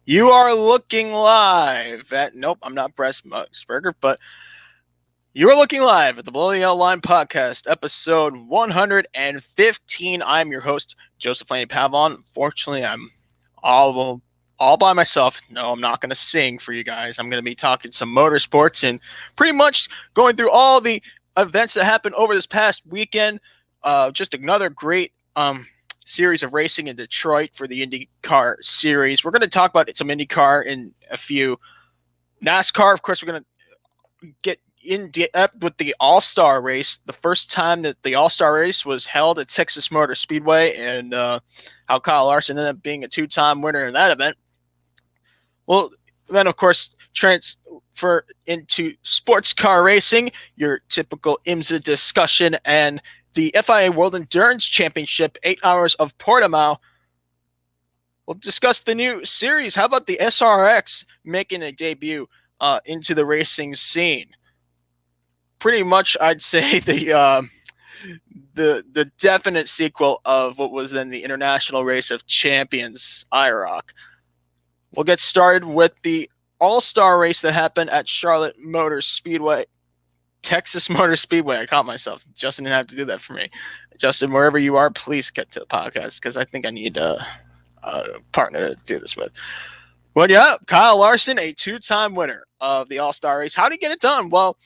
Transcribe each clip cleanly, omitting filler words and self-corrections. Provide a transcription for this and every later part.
You are looking live at, nope, I'm not Bress Mugsberger, but you are looking live at the Belle Isle Line Podcast, episode 115. I'm your host, Joseph Laney Pavon. Unfortunately, I'm all by myself. No, I'm not going to sing for you guys. I'm going to be talking some motorsports and pretty much going through all the events that happened over this past weekend. Just another great series of racing in Detroit for the IndyCar series. We're going to talk about some IndyCar in a few. NASCAR, of course, we're going to get in depth with the All-Star Race, the first time that the All-Star Race was held at Texas Motor Speedway, and how Kyle Larson ended up being a two-time winner in that event. Well, then, of course, transfer into sports car racing, your typical IMSA discussion, and the FIA World Endurance Championship, 8 hours of Portimão. We'll discuss the new series. How about the SRX making a debut into the racing scene? Pretty much, I'd say the definite sequel of what was then the International Race of Champions, IROC. We'll get started with the All-Star Race that happened at Charlotte Motor Speedway. Texas Motor Speedway. I caught myself. Justin didn't have to do that for me. Justin, wherever you are, please get to the podcast because I think I need a partner to do this with. But yeah, Kyle Larson, a two-time winner of the All-Star Race. How did he get it done? Well,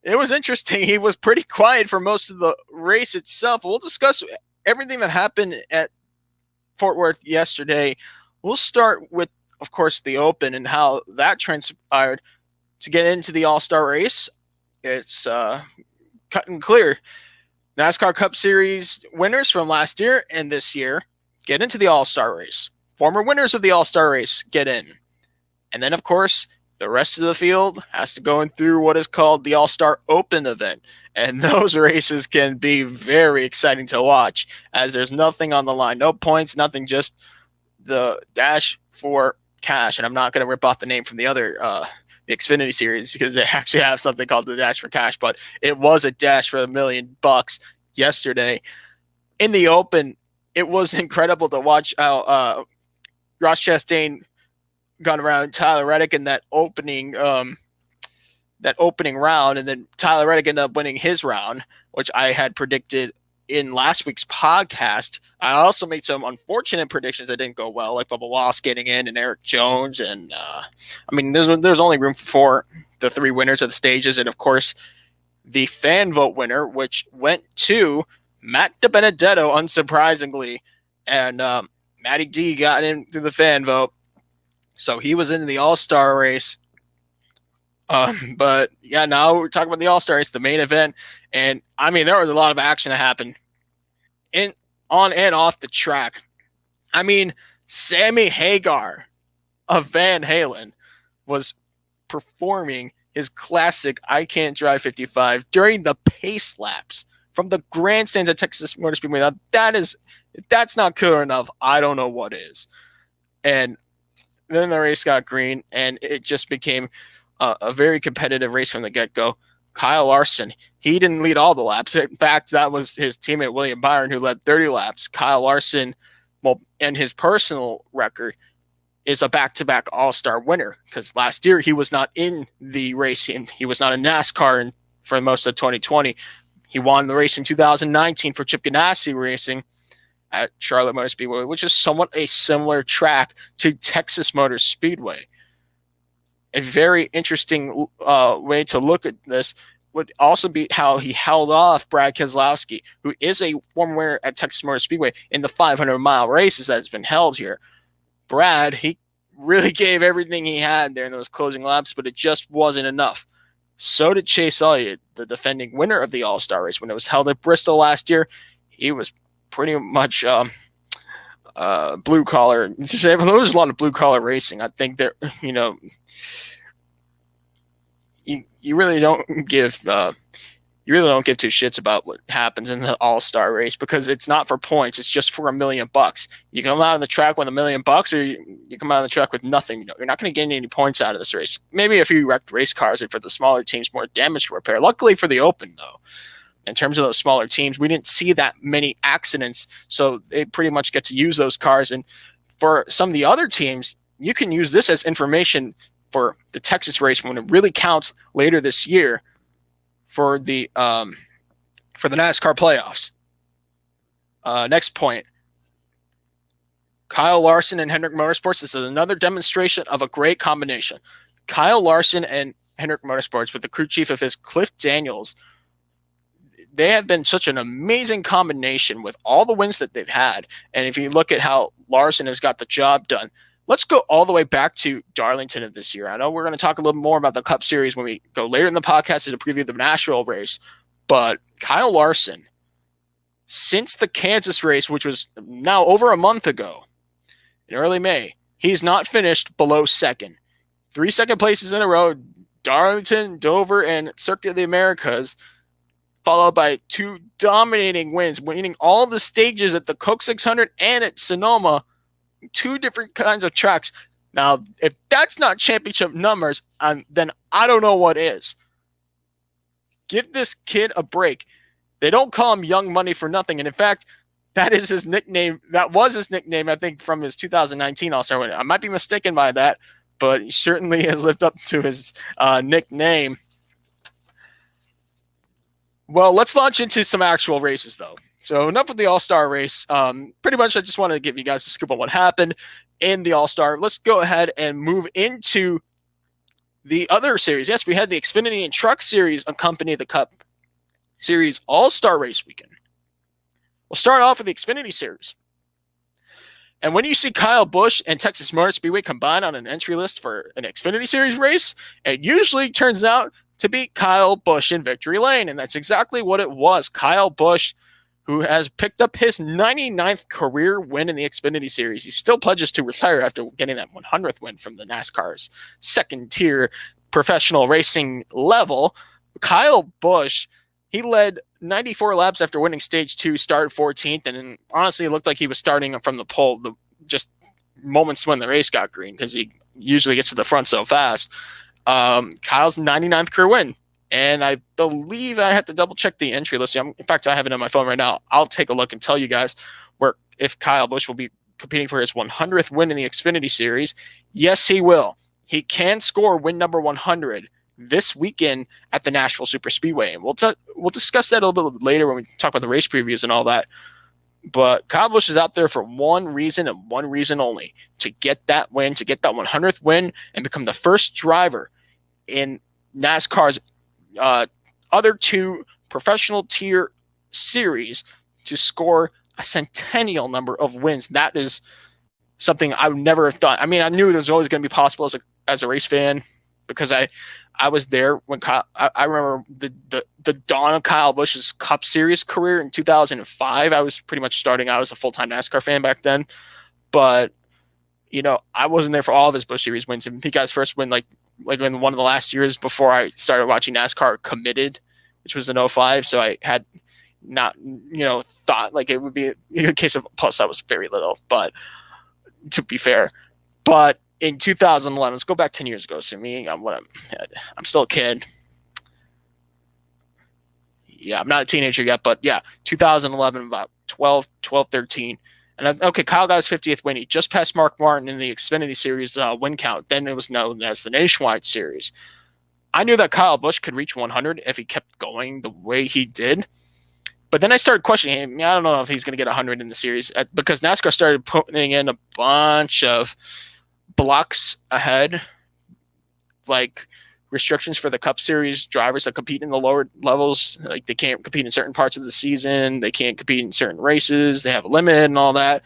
it was interesting. He was pretty quiet for most of the race itself. We'll discuss everything that happened at Fort Worth yesterday. We'll start with, of course, the Open and how that transpired to get into the All-Star Race. It's cut and clear. NASCAR Cup Series winners from last year and this year get into the All-Star Race. Former winners of the All-Star Race get in. And then, of course, the rest of the field has to go in through what is called the All-Star Open event. And those races can be very exciting to watch as there's nothing on the line. No points, nothing, just the dash for cash. And I'm not going to rip off the name from the other the Xfinity series because they actually have something called the Dash for Cash, but it was a dash for $1 million yesterday. In the Open, it was incredible to watch how Ross Chastain got around Tyler Reddick in that opening round, and then Tyler Reddick ended up winning his round, which I had predicted in last week's podcast. I also made some unfortunate predictions that didn't go well, like Bubba Wallace getting in and Eric Jones. And there's only room for the three winners of the stages. And of course, the fan vote winner, which went to Matt DiBenedetto, unsurprisingly. And Matty D got in through the fan vote. So he was in the All-Star race. But yeah, now we're talking about the All-Star Race, the main event. And I mean, there was a lot of action that happened on and off the track. I mean, Sammy Hagar of Van Halen was performing his classic I Can't Drive 55 during the pace laps from the grandstands at Texas Motor Speedway. Now, that's not cool enough. I don't know what is. And then the race got green, and it just became a very competitive race from the get-go. Kyle Larson, he didn't lead all the laps. In fact, that was his teammate William Byron who led 30 laps. Kyle Larson, well, and his personal record is a back-to-back All-Star winner because last year he was not in the racing. He was not in NASCAR for most of 2020. He won the race in 2019 for Chip Ganassi Racing at Charlotte Motor Speedway, which is somewhat a similar track to Texas Motor Speedway. A very interesting way to look at this would also be how he held off Brad Keselowski, who is a former winner at Texas Motor Speedway in the 500-mile races that has been held here. Brad, he really gave everything he had there in those closing laps, but it just wasn't enough. So did Chase Elliott, the defending winner of the All-Star Race. When it was held at Bristol last year, he was pretty much blue collar. There was a lot of blue collar racing. I think that you really don't give two shits about what happens in the All-Star Race because it's not for points. It's just for $1 million. You come out of the track with $1 million, or you come out of the track with nothing. You're not going to get any points out of this race. Maybe a few wrecked race cars and for the smaller teams, more damage to repair. Luckily for the Open, though, in terms of those smaller teams, we didn't see that many accidents, so they pretty much get to use those cars. And for some of the other teams, you can use this as information for the Texas race when it really counts later this year for the NASCAR playoffs. Next point. Kyle Larson and Hendrick Motorsports. This is another demonstration of a great combination. Kyle Larson and Hendrick Motorsports, with the crew chief of his, Cliff Daniels, they have been such an amazing combination with all the wins that they've had. And if you look at how Larson has got the job done, let's go all the way back to Darlington of this year. I know we're going to talk a little more about the Cup Series when we go later in the podcast to preview the Nashville race, but Kyle Larson, since the Kansas race, which was now over a month ago, in early May, he's not finished below second. 3 second places in a row, Darlington, Dover, and Circuit of the Americas, followed by 2 dominating wins, winning all the stages at the Coke 600 and at Sonoma, 2 different kinds of tracks. Now, if that's not championship numbers, then I don't know what is. Give this kid a break. They don't call him Young Money for nothing. And in fact, that is his nickname. That was his nickname, I think, from his 2019 All-Star win. I might be mistaken by that, but he certainly has lived up to his nickname. Well, let's launch into some actual races, though. So enough of the All-Star race. Pretty much I just wanted to give you guys a scoop on what happened in the All-Star. Let's go ahead and move into the other series. Yes, we had the Xfinity and Truck Series accompany the Cup Series All-Star race weekend. We'll start off with the Xfinity Series. And when you see Kyle Busch and Texas Motor Speedway combine on an entry list for an Xfinity Series race, it usually turns out to be Kyle Busch in victory lane. And that's exactly what it was. Kyle Busch, who has picked up his 99th career win in the Xfinity Series. He still pledges to retire after getting that 100th win from the NASCAR's second-tier professional racing level. Kyle Busch, he led 94 laps after winning Stage 2, started 14th, and honestly, it looked like he was starting from the pole just moments when the race got green, because he usually gets to the front so fast. Kyle's 99th career win, and I believe I have to double-check the entry list. In fact, I have it on my phone right now. I'll take a look and tell you guys if Kyle Busch will be competing for his 100th win in the Xfinity Series. Yes, he will. He can score win number 100 this weekend at the Nashville Superspeedway. And we'll discuss that a little bit later when we talk about the race previews and all that. But Kyle Busch is out there for one reason and one reason only: to get that win, to get that 100th win, and become the first driver in NASCAR's other 2 professional tier series to score a centennial number of wins. That is something I would never have thought. I mean, I knew it was always going to be possible as a race fan, because I was there when I remember the dawn of Kyle Busch's Cup Series career in 2005. I was pretty much starting out as a full-time NASCAR fan back then. But, I wasn't there for all of his Busch Series wins. And he got his first win like in one of the last years before I started watching NASCAR Committed, which was in 2005. So I had not, thought like it would be a case of, plus I was very little, but to be fair. But in 2011, let's go back 10 years ago. So I'm still a kid. Yeah, I'm not a teenager yet, but yeah, 2011, about 12, 13. And okay, Kyle got his 50th win. He just passed Mark Martin in the Xfinity Series win count. Then it was known as the Nationwide Series. I knew that Kyle Busch could reach 100 if he kept going the way he did. But then I started questioning him. I don't know if he's going to get 100 in the series, because NASCAR started putting in a bunch of blocks ahead, like restrictions for the Cup Series drivers that compete in the lower levels. Like, they can't compete in certain parts of the season. They can't compete in certain races. They have a limit and all that.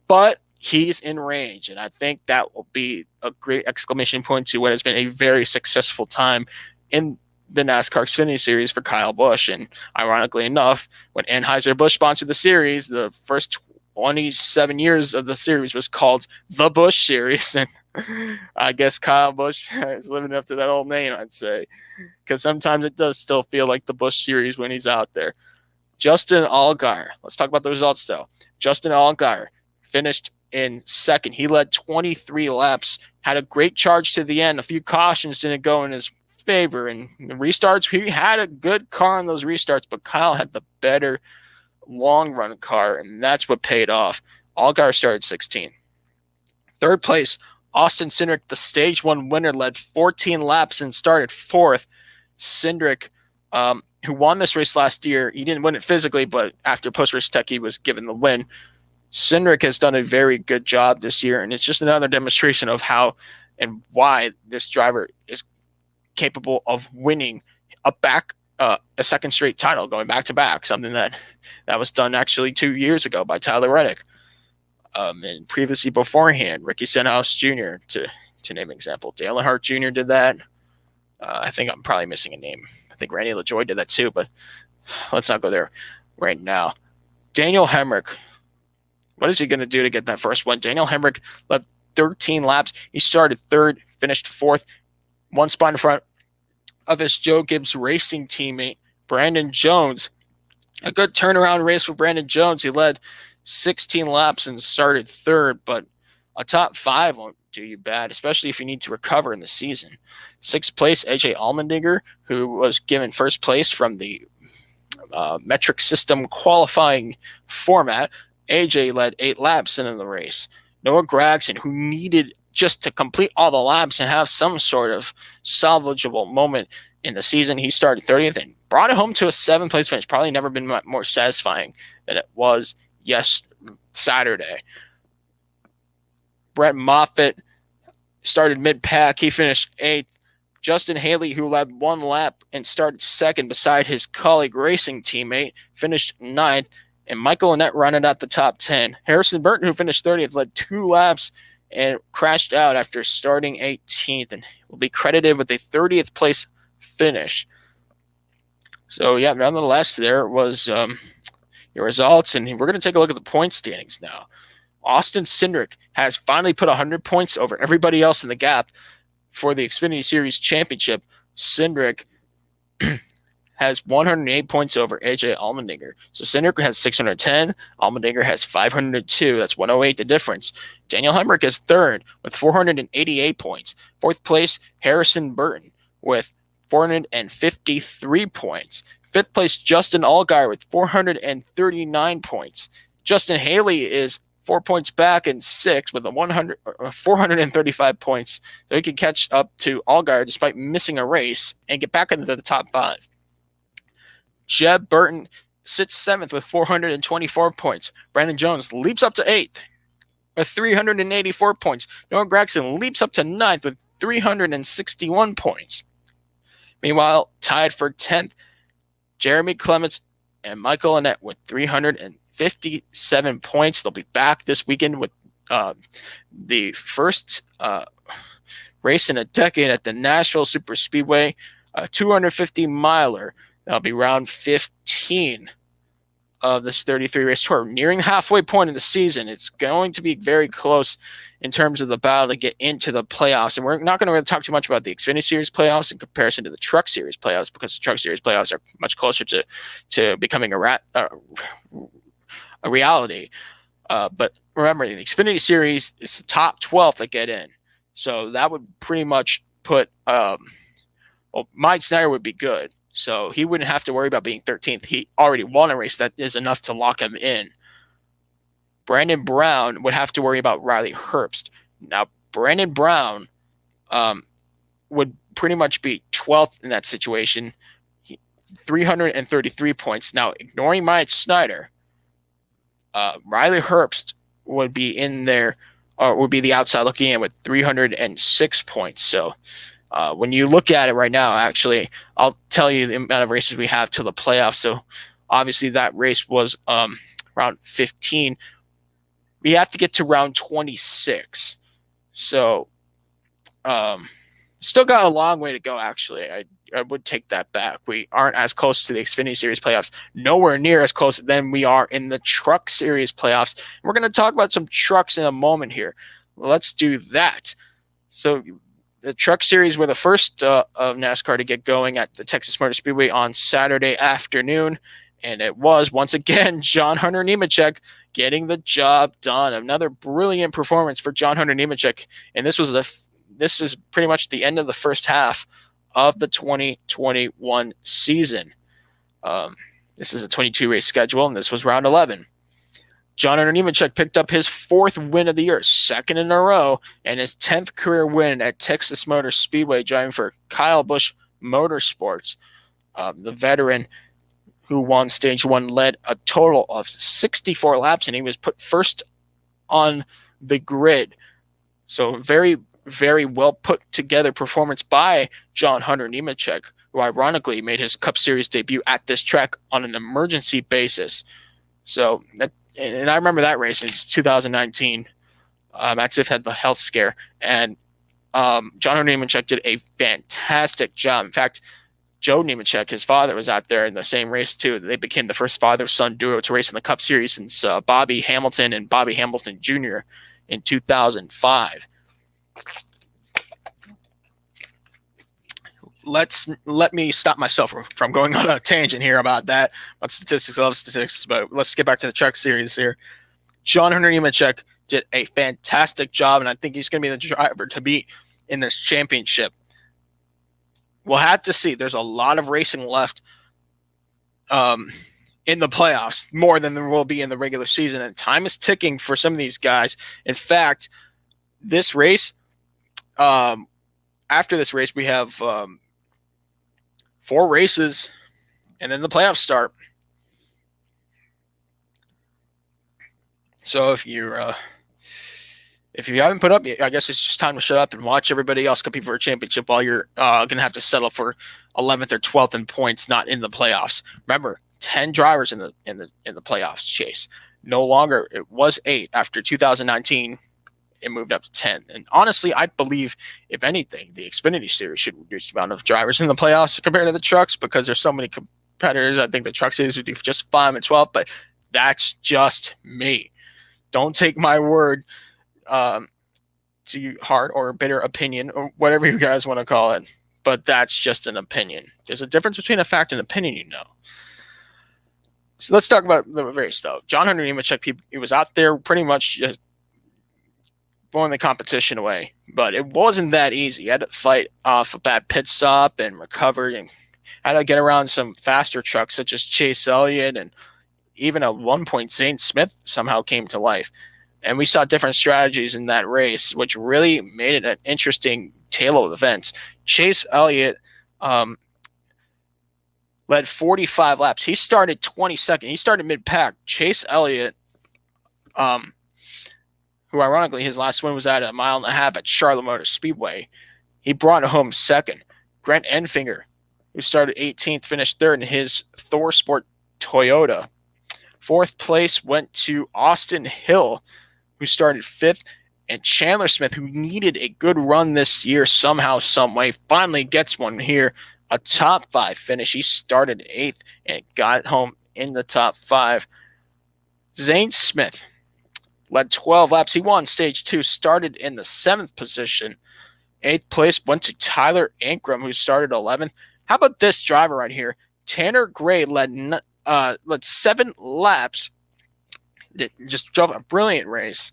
But he's in range, and I think that will be a great exclamation point to what has been a very successful time in the NASCAR Xfinity Series for Kyle Busch. And ironically enough, when Anheuser-Busch sponsored the series, the first 27 years of the series was called the Busch Series, and I guess Kyle Busch is living up to that old name, I'd say, because sometimes it does still feel like the Busch Series when he's out there. Justin Allgaier, let's talk about the results though. Justin Allgaier finished in second. He led 23 laps, had a great charge to the end. A few cautions didn't go in his favor, and the restarts, he had a good car in those restarts, but Kyle had the better long run car, and that's what paid off. Allgaier started 16. Third place, Austin Cindric, the Stage 1 winner, led 14 laps and started fourth. Cindric, who won this race last year, he didn't win it physically, but after post-race tech, he was given the win. Cindric has done a very good job this year, and it's just another demonstration of how and why this driver is capable of winning a second straight title, going back to back, something that was done actually 2 years ago by Tyler Reddick. And previously beforehand, Ricky Stenhouse Jr., to name an example. Dale Earnhardt Jr. did that. I think I'm probably missing a name. I think Randy LaJoie did that too, but let's not go there right now. Daniel Hemrick, what is he going to do to get that first win? Daniel Hemrick led 13 laps. He started third, finished fourth, one spot in front of his Joe Gibbs Racing teammate, Brandon Jones. A good turnaround race for Brandon Jones. He led 16 laps and started third, but a top 5 won't do you bad, especially if you need to recover in the season. Sixth place, AJ Allmendinger, who was given first place from the metric system qualifying format. AJ led 8 laps into the race. Noah Gragson, who needed just to complete all the laps and have some sort of salvageable moment in the season, he started 30th and brought it home to a 7th place finish. Probably never been more satisfying than it was Saturday. Brett Moffitt started mid-pack. He finished 8th. Justin Haley, who led 1 lap and started 2nd beside his colleague racing teammate, finished 9th. And Michael Annett rounded out the top 10. Harrison Burton, who finished 30th, led 2 laps and crashed out after starting 18th and will be credited with a 30th place finish. So, yeah, nonetheless, there was your results, and we're going to take a look at the point standings now. Austin Cindric has finally put 100 points over everybody else in the gap for the Xfinity Series Championship. Cindric has 108 points over AJ Allmendinger. So Cindric has 610. Allmendinger has 502. That's 108 the difference. Daniel Hemrick is third with 488 points. Fourth place, Harrison Burton with 453 points. Fifth place, Justin Allgaier with 439 points. Justin Haley is 4 points back in 6th with 435 points. So he can catch up to Allgaier despite missing a race and get back into the top 5. Jeb Burton sits 7th with 424 points. Brandon Jones leaps up to 8th with 384 points. Noah Gragson leaps up to 9th with 361 points. Meanwhile, tied for 10th, Jeremy Clements and Michael Annett with 357 points. They'll be back this weekend with the first race in a decade at the Nashville Superspeedway, a 250-miler. That'll be round 15 of this 33-race tour. Nearing the halfway point of the season, it's going to be very close in terms of the battle to get into the playoffs. And we're not going to really talk too much about the Xfinity Series playoffs in comparison to the Truck Series playoffs, because the Truck Series playoffs are much closer to becoming a reality. But remember, the Xfinity Series is the top 12 that get in. So that would pretty much put Mike Snyder would be good. So he wouldn't have to worry about being 13th. He already won a race. That is enough to lock him in. Brandon Brown would have to worry about Riley Herbst. Now, Brandon Brown would pretty much be 12th in that situation. 333 points. Now, ignoring Mike Snyder, Riley Herbst would be in there, or would be the outside looking in with 306 points. So when you look at it right now, actually, I'll tell you the amount of races we have till the playoffs. So obviously that race was round 15. We have to get to round 26. So still got a long way to go, actually. I would take that back. We aren't as close to the Xfinity Series playoffs. Nowhere near as close than we are in the Truck Series playoffs. We're going to talk about some trucks in a moment here. Let's do that. So the Truck Series were the first of NASCAR to get going at the Texas Motor Speedway on Saturday afternoon. And it was, once again, Hunter Nemechek getting the job done. Another brilliant performance for Hunter Nemechek. And this is pretty much the end of the first half of the 2021 season. This is a 22-race schedule, and this was round 11. John Hunter Nemechek picked up his 4th win of the year, 2nd in a row, and his 10th career win at Texas Motor Speedway, driving for Kyle Busch Motorsports. The veteran who won Stage 1 led a total of 64 laps, and he was put first on the grid. So very, very well put together performance by John Hunter Nemechek, who ironically made his Cup Series debut at this track on an emergency basis. So and I remember that race. It's 2019. Max Ziff had the health scare, and John Hunter Nemechek did a fantastic job. In fact, Joe Nemechek, his father, was out there in the same race too. They became the first father-son duo to race in the Cup Series since Bobby Hamilton and Bobby Hamilton Jr. in 2005. Let me stop myself from going on a tangent here about that. About statistics, I love statistics, but let's get back to the Truck Series here. John Hunter Nemechek did a fantastic job, and I think he's going to be the driver to beat in this championship. We'll have to see. There's a lot of racing left in the playoffs, more than there will be in the regular season, and time is ticking for some of these guys. In fact, this race, after this race, we have 4 races, and then the playoffs start. So if you haven't put up yet, I guess it's just time to shut up and watch everybody else compete for a championship while you're going to have to settle for 11th or 12th in points, not in the playoffs. Remember, 10 drivers in the playoffs chase. No longer, it was 8 after 2019. It moved up to 10. And honestly, I believe, if anything, the Xfinity Series should reduce the amount of drivers in the playoffs compared to the trucks, because there's so many competitors. I think the Truck Series would do just fine at 12, but that's just me. Don't take my word to heart or bitter opinion or whatever you guys want to call it, but that's just an opinion. There's a difference between a fact and opinion, you know. So let's talk about the race, though. John Hunter Nemechek, he was out there pretty much just blowing the competition away, but it wasn't that easy. He had to fight off a bad pit stop and recover, and had to get around some faster trucks such as Chase Elliott, and even at one point Zane Smith somehow came to life. And we saw different strategies in that race, which really made it an interesting tale of events. Chase Elliott led 45 laps. He started 22nd. He started mid-pack. Chase Elliott, who ironically his last win was at 1.5 miles at Charlotte Motor Speedway, he brought home 2nd. Grant Enfinger, who started 18th, finished 3rd in his Thor Sport Toyota. 4th place went to Austin Hill, who started 5th, and Chandler Smith, who needed a good run this year somehow, some way, finally gets one here, a top 5 finish. He started 8th and got home in the top 5. Zane Smith led 12 laps. He won Stage 2, started in the 7th position. 8th place went to Tyler Ankrum, who started 11th. How about this driver right here? Tanner Gray led 7 laps. Just drove a brilliant race.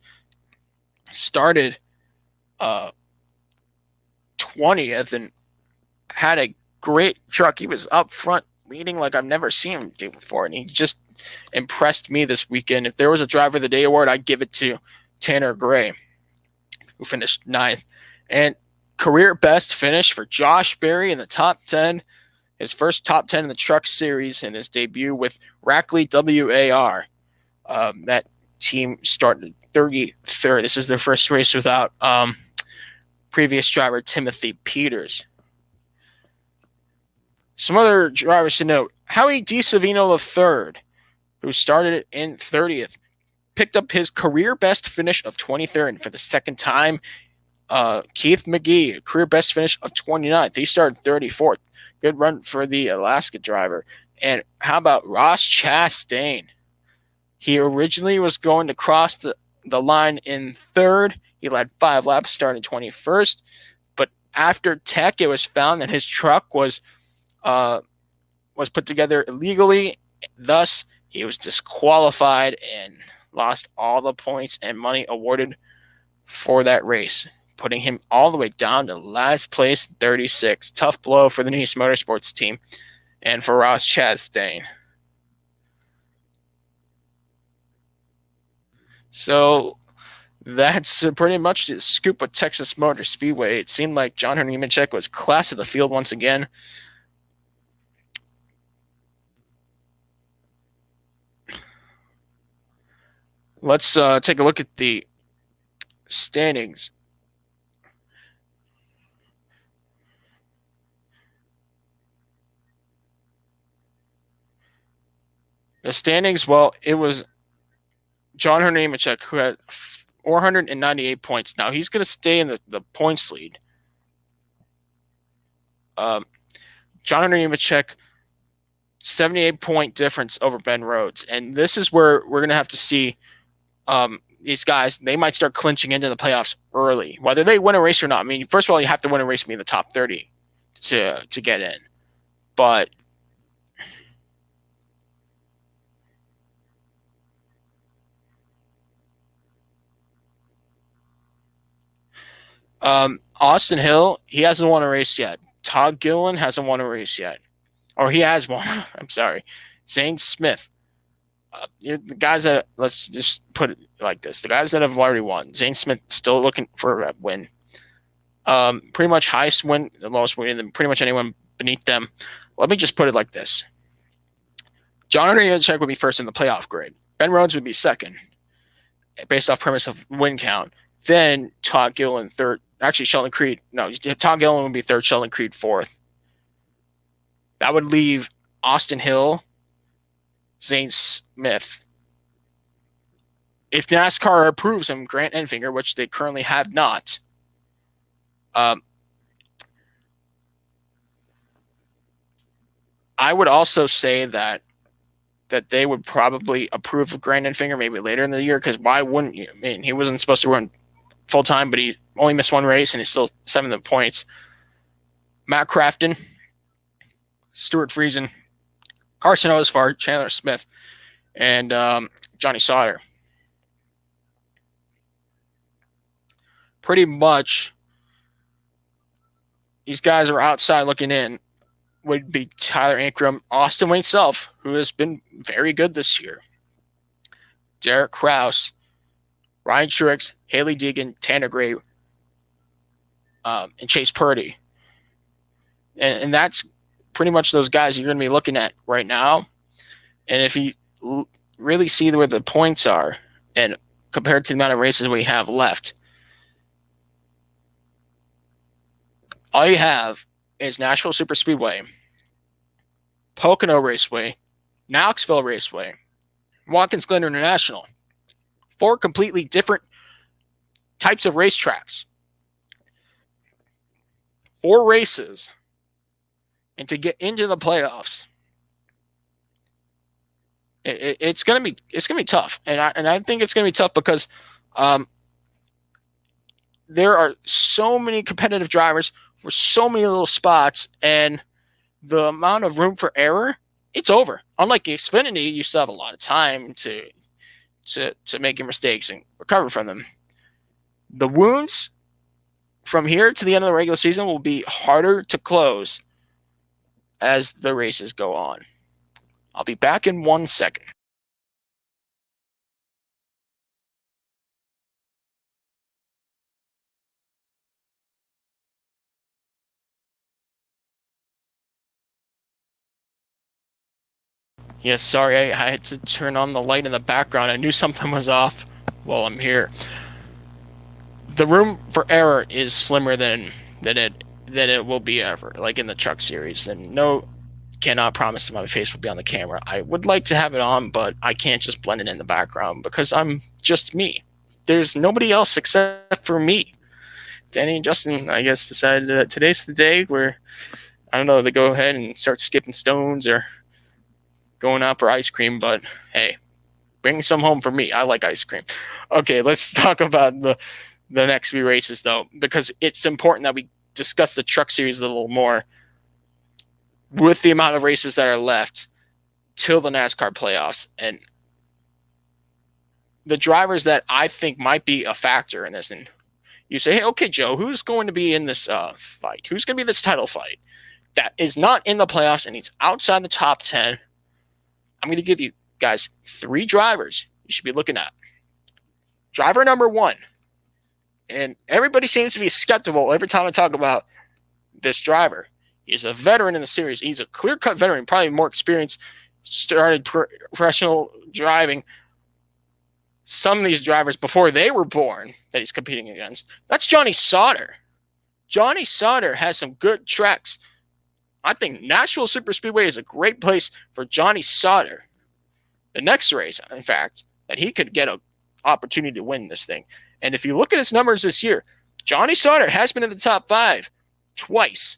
Started 20th and had a great truck. He was up front leading like I've never seen him do before, and he just impressed me this weekend. If there was a Driver of the Day award, I'd give it to Tanner Gray, who finished 9th. And career best finish for Josh Berry in the top 10. His first top 10 in the Truck Series in his debut with Rackley WAR. That team started 33rd. This is their first race without previous driver Timothy Peters. Some other drivers to note. Howie DiSavino III, who started in 30th, picked up his career best finish of 23rd for the second time. Keith McGee, career best finish of 29th. He started 34th. Good run for the Alaska driver. And how about Ross Chastain? He originally was going to cross the line in 3rd. He led 5 laps, starting 21st. But after tech, it was found that his truck was put together illegally. Thus, he was disqualified and lost all the points and money awarded for that race, putting him all the way down to last place, 36. Tough blow for the Nice Motorsports team and for Ross Chastain. So that's pretty much the scoop of Texas Motor Speedway. It seemed like Hunter Nemechek was class of the field once again. Let's take a look at the standings. The standings, well, it was Hunter Nemechek who had 498 points. Now he's going to stay in the points lead. Hunter Nemechek, 78-point difference over Ben Rhodes. And this is where we're going to have to see these guys. They might start clinching into the playoffs early, whether they win a race or not. I mean, first of all, you have to win a race to be in the top 30 to get in. But Austin Hill, he hasn't won a race yet. Todd Gilliland hasn't won a race yet. Or he has won. I'm sorry. Zane Smith. The guys that, let's just put it like this. The guys that have already won. Zane Smith still looking for a win. Pretty much highest win, the lowest win, and pretty much anyone beneath them. Let me just put it like this. Hunter Nemechek would be first in the playoff grade. Ben Rhodes would be second, based off premise of win count. Then Todd Gilliland third. Actually, Sheldon Creed. No, Todd Gilliland would be third, Sheldon Creed fourth. That would leave Austin Hill, Zane Smith. If NASCAR approves him, Grant Enfinger, which they currently have not, I would also say that they would probably approve of Grant Enfinger maybe later in the year, because why wouldn't you? I mean, he wasn't supposed to run full time, but he only missed one race and he's still 7th points. Matt Crafton, Stuart Friesen, Carson Osfar, Chandler Smith, and Johnny Sauter. Pretty much, these guys are outside looking in. Would be Tyler Ankrum, Austin Wayne Self, who has been very good this year, Derek Kraus, Ryan Truex, Haley Deegan, Tanner Gray, and Chase Purdy. And that's pretty much those guys you're going to be looking at right now. And if you really see where the points are, and compared to the amount of races we have left, all you have is Nashville Superspeedway, Pocono Raceway, Knoxville Raceway, Watkins Glen International. 4 completely different types of racetracks. 4 races. And to get into the playoffs, it's gonna be tough. And I think it's gonna be tough because there are so many competitive drivers for so many little spots, and the amount of room for error, it's over. Unlike Xfinity, you still have a lot of time to make your mistakes and recover from them. The wounds from here to the end of the regular season will be harder to close as the races go on. I'll be back in 1 second. Yes, sorry, I had to turn on the light in the background. I knew something was off while I'm here. The room for error is slimmer than it will be ever, like in the Truck Series. And no, cannot promise that my face will be on the camera. I would like to have it on, but I can't just blend it in the background because I'm just me. There's nobody else except for me. Danny and Justin, I guess, decided that today's the day where, I don't know, they go ahead and start skipping stones or going out for ice cream, but hey, bring some home for me. I like ice cream. Okay, let's talk about the next few races, though, because it's important that we discuss the Truck Series a little more with the amount of races that are left till the NASCAR playoffs. And the drivers that I think might be a factor in this, and you say, hey, okay, Joe, who's going to be in this fight? Who's going to be this title fight that is not in the playoffs and he's outside the top 10? I'm going to give you guys 3 drivers you should be looking at. driver number 1. And everybody seems to be skeptical every time I talk about this driver. He's a veteran in the series. He's a clear-cut veteran, probably more experienced, started professional driving. Some of these drivers before they were born that he's competing against. That's Johnny Sauter. Johnny Sauter has some good tracks. I think Nashville Superspeedway is a great place for Johnny Sauter. The next race, in fact, that he could get an opportunity to win this thing. And if you look at his numbers this year, Johnny Sauter has been in the top 5 twice.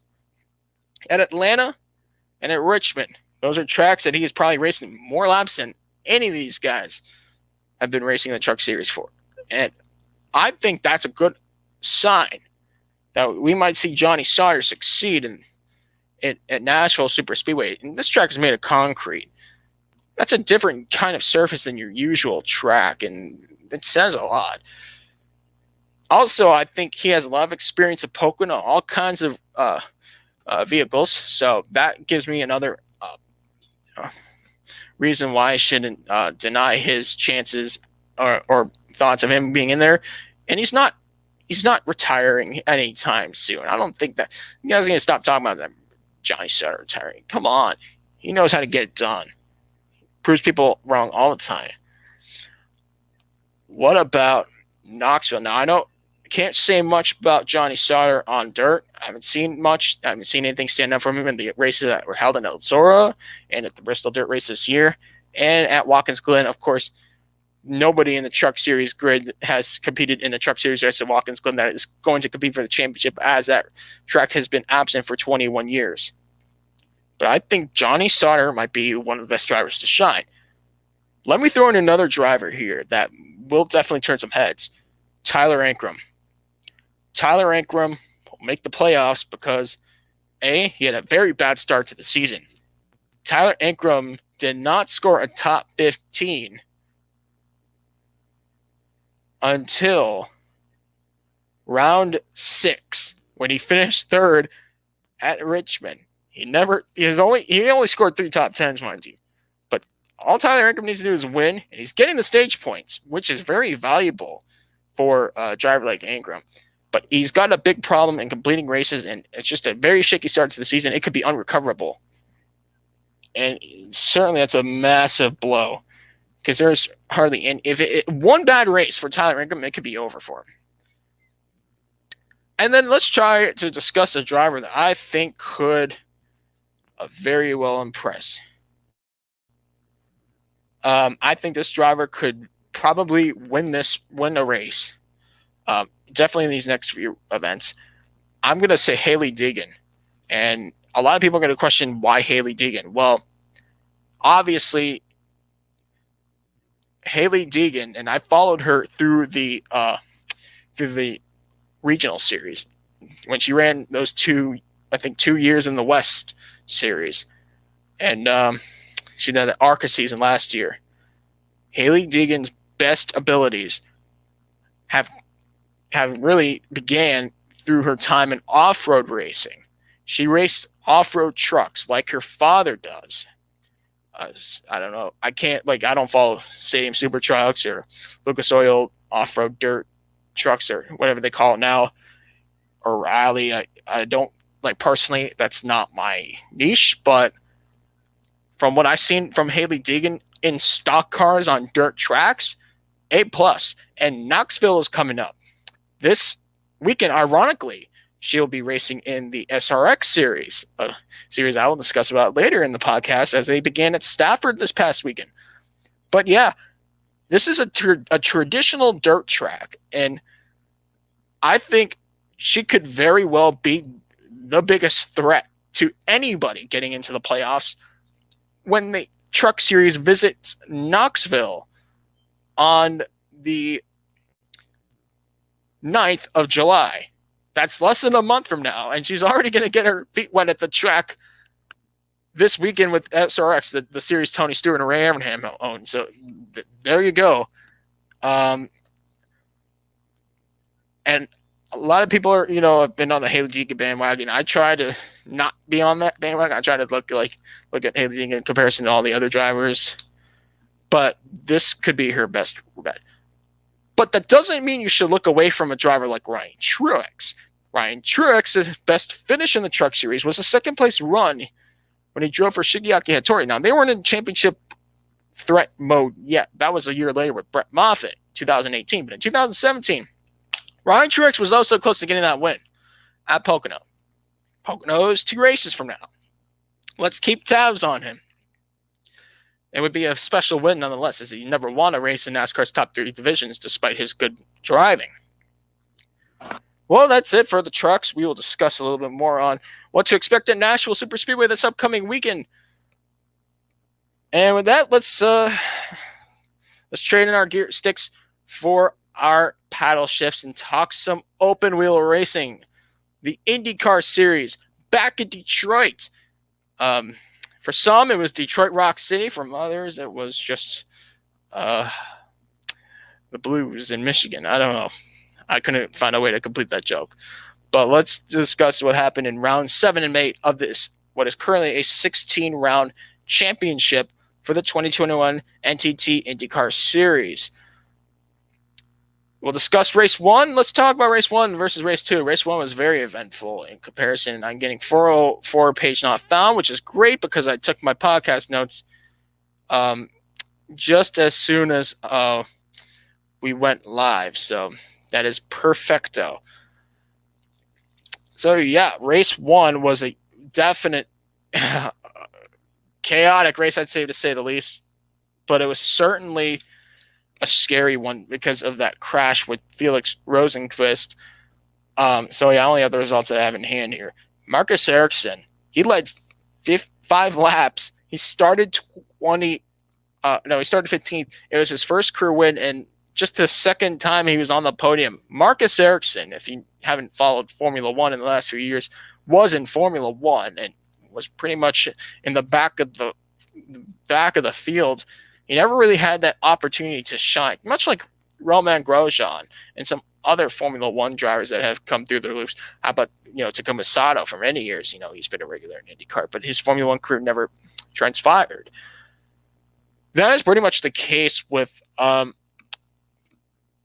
At Atlanta and at Richmond. Those are tracks that he is probably racing more laps than any of these guys have been racing the Truck Series for. And I think that's a good sign that we might see Johnny Sauter succeed at Nashville Superspeedway. And this track is made of concrete. That's a different kind of surface than your usual track, and it says a lot. Also, I think he has a lot of experience of poking on all kinds of vehicles, so that gives me another reason why I shouldn't deny his chances or thoughts of him being in there. And he's not retiring anytime soon. I don't think that you guys are gonna stop talking about that Johnny Sauter retiring. Come on, he knows how to get it done. Proves people wrong all the time. What about Knoxville? Now, I can't say much about Johnny Sauter on dirt. I haven't seen much. I haven't seen anything stand up from him in the races that were held in El Zora and at the Bristol Dirt Race this year. And at Watkins Glen, of course, nobody in the Truck Series grid has competed in a Truck Series race at Watkins Glen that is going to compete for the championship, as that track has been absent for 21 years. But I think Johnny Sauter might be one of the best drivers to shine. Let me throw in another driver here that will definitely turn some heads. Tyler Ankrum. Tyler Ankrum will make the playoffs because, A, he had a very bad start to the season. Tyler Ankrum did not score a top 15 until round 6 when he finished 3rd at Richmond. He only scored 3 top 10s, mind you. But all Tyler Ankrum needs to do is win, and he's getting the stage points, which is very valuable for a driver like Ankrum. But he's got a big problem in completing races, and it's just a very shaky start to the season. It could be unrecoverable. And certainly that's a massive blow, because there's hardly any. One bad race for Tyler Ankrum, it could be over for him. And then let's try to discuss a driver that I think could very well impress. I think this driver could probably win a race. Definitely in these next few events. I'm going to say Hailie Deegan. And a lot of people are going to question why Hailie Deegan. Well, obviously, Hailie Deegan, and I followed her through the regional series when she ran those 2 years in the West series. And she did the ARCA season last year. Hailie Deegan's best abilities have really began through her time in off-road racing. She raced off-road trucks like her father does. I don't know. I don't follow Stadium Super Trucks or Lucas Oil off-road dirt trucks or whatever they call it now, or rally. I don't personally. That's not my niche, but from what I've seen from Hailie Deegan in stock cars on dirt tracks, A+. And Knoxville is coming up this weekend. Ironically, she'll be racing in the SRX series, a series I will discuss about later in the podcast, as they began at Stafford this past weekend. But yeah, this is a traditional dirt track, and I think she could very well be the biggest threat to anybody getting into the playoffs when the Truck Series visits Knoxville on the 9th of July. That's less than a month from now, and she's already going to get her feet wet at the track this weekend with SRX, the series Tony Stewart and Ray Evernham own. So there you go. And a lot of people are, have been on the Hailie Deegan bandwagon. I try to not be on that bandwagon. I try to look at Hailie Deegan in comparison to all the other drivers. But this could be her best bet. But that doesn't mean you should look away from a driver like Ryan Truex. Ryan Truex's best finish in the Truck Series was a second-place run when he drove for Shigeaki Hattori. Now, they weren't in championship threat mode yet. That was a year later with Brett Moffitt, 2018. But in 2017, Ryan Truex was also close to getting that win at Pocono. Pocono is 2 races from now. Let's keep tabs on him. It would be a special win nonetheless, as he never won a race in NASCAR's top 3 divisions despite his good driving. Well, that's it for the trucks. We will discuss a little bit more on what to expect at Nashville Superspeedway this upcoming weekend. And with that, let's trade in our gear sticks for our paddle shifts and talk some open wheel racing. The IndyCar Series back in Detroit. For some, it was Detroit Rock City. For others, it was just the Blues in Michigan. I don't know. I couldn't find a way to complete that joke. But let's discuss what happened in round 7 and 8 of this, what is currently a 16-round championship for the 2021 NTT IndyCar Series. We'll discuss race 1. Let's talk about race 1 versus race 2. Race 1 was very eventful in comparison. I'm getting 404 page not found, which is great because I took my podcast notes just as soon as we went live. So that is perfecto. So yeah, race 1 was a definite chaotic race, I'd say, to say the least. But it was certainly a scary one because of that crash with Felix Rosenqvist. So yeah, I only have the results that I have in hand here. Marcus Ericsson, he led 5 laps. He started 15th. It was his first career win and just the second time he was on the podium. Marcus Ericsson, if you haven't followed Formula One in the last few years, was in Formula One and was pretty much in the back of the field. He never really had that opportunity to shine, much like Romain Grosjean and some other Formula One drivers that have come through their loops. How about, Takuma Sato for many years? He's been a regular in IndyCar, but his Formula One career never transpired. That is pretty much the case with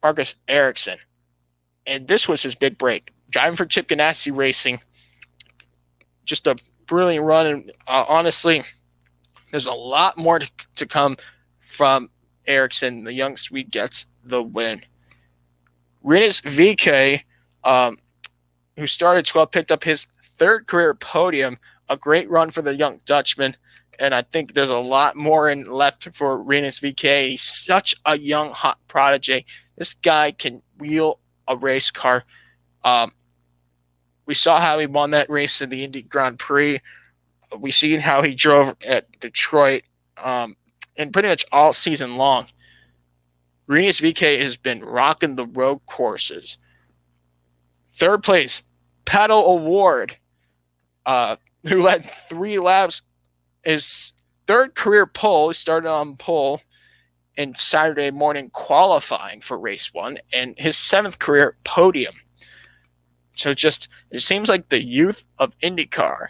Marcus Ericsson. And this was his big break. Driving for Chip Ganassi Racing. Just a brilliant run. And honestly, there's a lot more to come from Ericsson. The young Swede gets the win. Rinus VeeKay, who started 12th, picked up his 3rd career podium. A great run for the young Dutchman. And I think there's a lot more left for Rinus VeeKay. He's such a young, hot prodigy. This guy can wheel a race car. We saw how he won that race in the Indy Grand Prix. We seen how he drove at Detroit and pretty much all season long. Rinus VeeKay has been rocking the road courses. 3rd place, Patricio O'Ward, who led 3 laps. His 3rd career pole, he started on pole in Saturday morning qualifying for race 1, and his 7th career podium. So it seems like the youth of IndyCar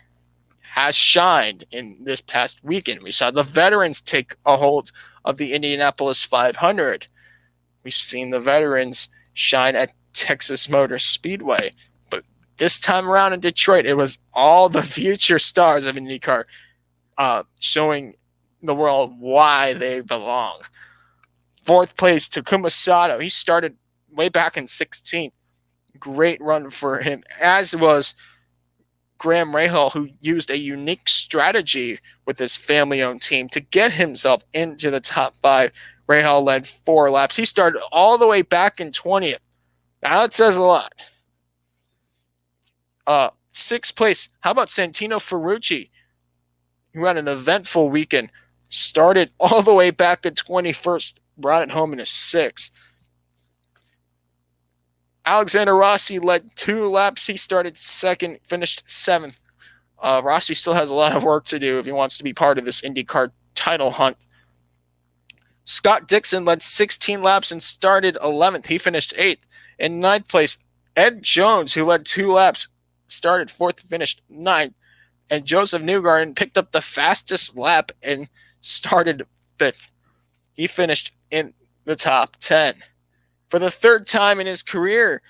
has shined in this past weekend. We saw the veterans take a hold of the Indianapolis 500. We've seen the veterans shine at Texas Motor Speedway. But this time around in Detroit, it was all the future stars of IndyCar showing the world why they belong. 4th place, Takuma Sato. He started way back in 16th. Great run for him, as was Graham Rahal, who used a unique strategy with his family-owned team to get himself into the top 5. Rahal led 4 laps. He started all the way back in 20th. Now that says a lot. 6th place, how about Santino Ferrucci, who had an eventful weekend, started all the way back in 21st, brought it home in a 6th. Alexander Rossi led 2 laps. He started 2nd, finished 7th. Rossi still has a lot of work to do if he wants to be part of this IndyCar title hunt. Scott Dixon led 16 laps and started 11th. He finished 8th. In 9th place, Ed Jones, who led 2 laps, started 4th, finished 9th. And Joseph Newgarden picked up the fastest lap and started 5th. He finished in the top 10. For the third time in his career,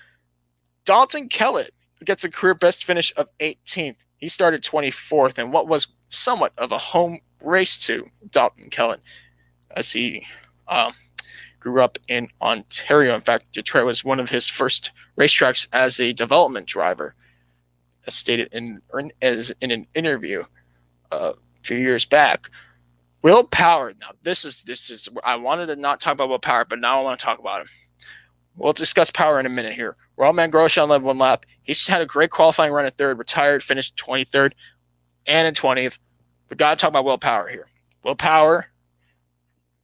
Dalton Kellett gets a career best finish of 18th. He started 24th in what was somewhat of a home race to Dalton Kellett, as he grew up in Ontario. In fact, Detroit was one of his first racetracks as a development driver, as stated in an interview a few years back. Will Power. Now, this is. I wanted to not talk about Will Power, but now I want to talk about him. We'll discuss Power in a minute here. Romain Grosjean led one lap. He's had a great qualifying run at third, retired, finished 23rd and in 20th. We got to talk about Will Power here. Will Power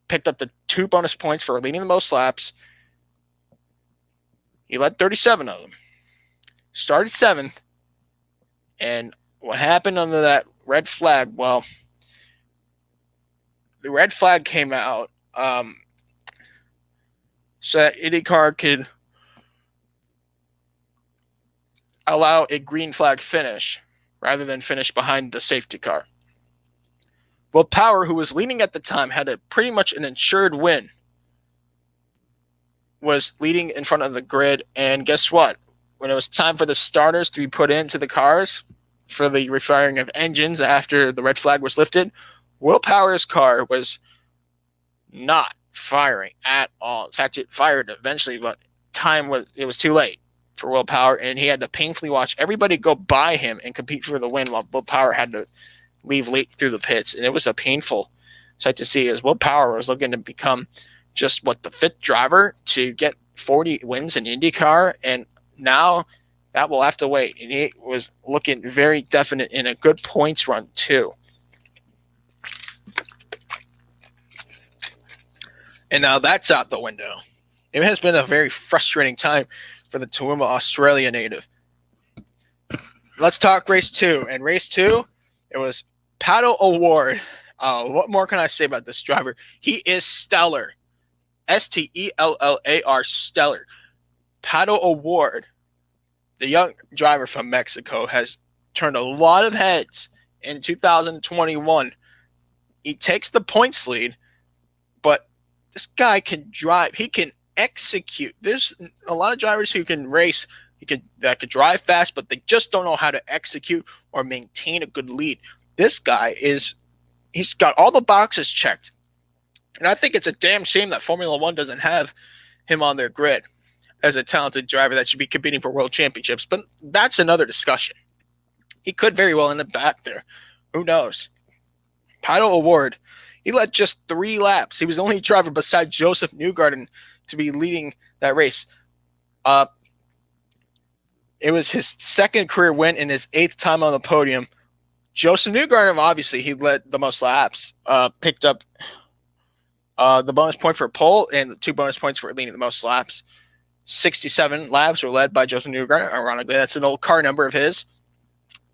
picked up the 2 bonus points for leading the most laps. He led 37 of them. Started 7th. And what happened under that red flag? Well, the red flag came out so that IndyCar could allow a green flag finish rather than finish behind the safety car. Will Power, who was leading at the time, had pretty much an insured win, was leading in front of the grid, and guess what? When it was time for the starters to be put into the cars for the refiring of engines after the red flag was lifted, Will Power's car was not firing at all. In fact, it fired eventually, but it was too late for Will Power, and he had to painfully watch everybody go by him and compete for the win while Will Power had to leave late through the pits. And it was a painful sight to see, as Will Power was looking to become just the 5th driver to get 40 wins in IndyCar, and now that will have to wait. And he was looking very definite in a good points run too. And now that's out the window. It has been a very frustrating time for the Toowoomba, Australia native. Let's talk race 2. And race 2, it was Patricio O'Ward. What more can I say about this driver? He is stellar. Stellar, stellar. Patricio O'Ward, the young driver from Mexico, has turned a lot of heads in 2021. He takes the points lead, but this guy can drive. He can execute. There's a lot of drivers who can race, that could drive fast, but they just don't know how to execute or maintain a good lead. This guy he's got all the boxes checked. And I think it's a damn shame that Formula One doesn't have him on their grid as a talented driver that should be competing for world championships. But that's another discussion. He could very well end up back there. Who knows? Patricio O'Ward, he led just 3 laps. He was the only driver besides Joseph Newgarden to be leading that race. It was his 2nd career win and his 8th time on the podium. Joseph Newgarden, obviously, he led the most laps, picked up the bonus point for pole and the 2 bonus points for leading the most laps. 67 laps were led by Joseph Newgarden. Ironically, that's an old car number of his,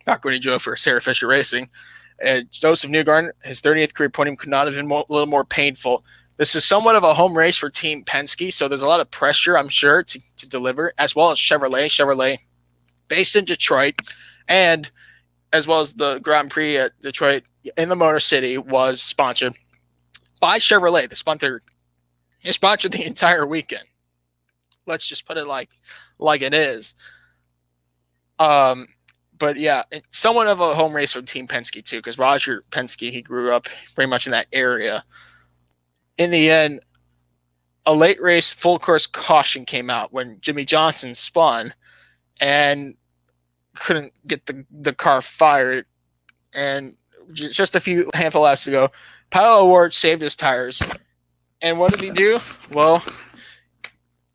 back when he drove for Sarah Fisher Racing. And Joseph Newgarden, his 38th career podium could not have been a little more painful. This is somewhat of a home race for Team Penske, so there's a lot of pressure, I'm sure, to deliver, as well as Chevrolet. Chevrolet, based in Detroit, and as well as the Grand Prix at Detroit in the Motor City, was sponsored by Chevrolet. They sponsored the entire weekend. Let's just put it like it is. But yeah, it's somewhat of a home race for Team Penske too, because Roger Penske, he grew up pretty much in that area. In the end, a late race full course caution came out when Jimmy Johnson spun and couldn't get the car fired. And just a handful of laps to go, Patricio O'Ward saved his tires. And what did he do? Well,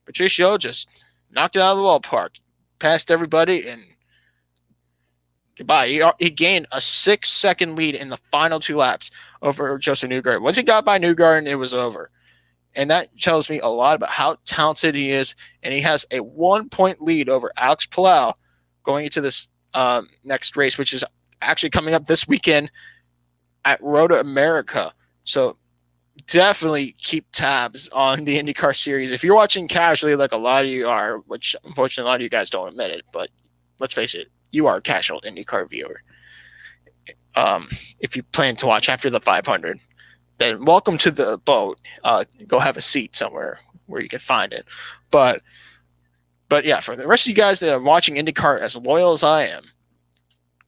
Patricio just knocked it out of the ballpark, passed everybody, and goodbye. He gained a 6-second lead in the final 2 laps over Joseph Newgarden. Once he got by Newgarden, it was over. And that tells me a lot about how talented he is. And he has a 1-point lead over Alex Palou going into this next race, which is actually coming up this weekend at Road America. So definitely keep tabs on the IndyCar series. If you're watching casually, like a lot of you are, which unfortunately a lot of you guys don't admit it, but let's face it, you are a casual IndyCar viewer. If you plan to watch after the 500, then welcome to the boat. Go have a seat somewhere where you can find it. But yeah, for the rest of you guys that are watching IndyCar as loyal as I am,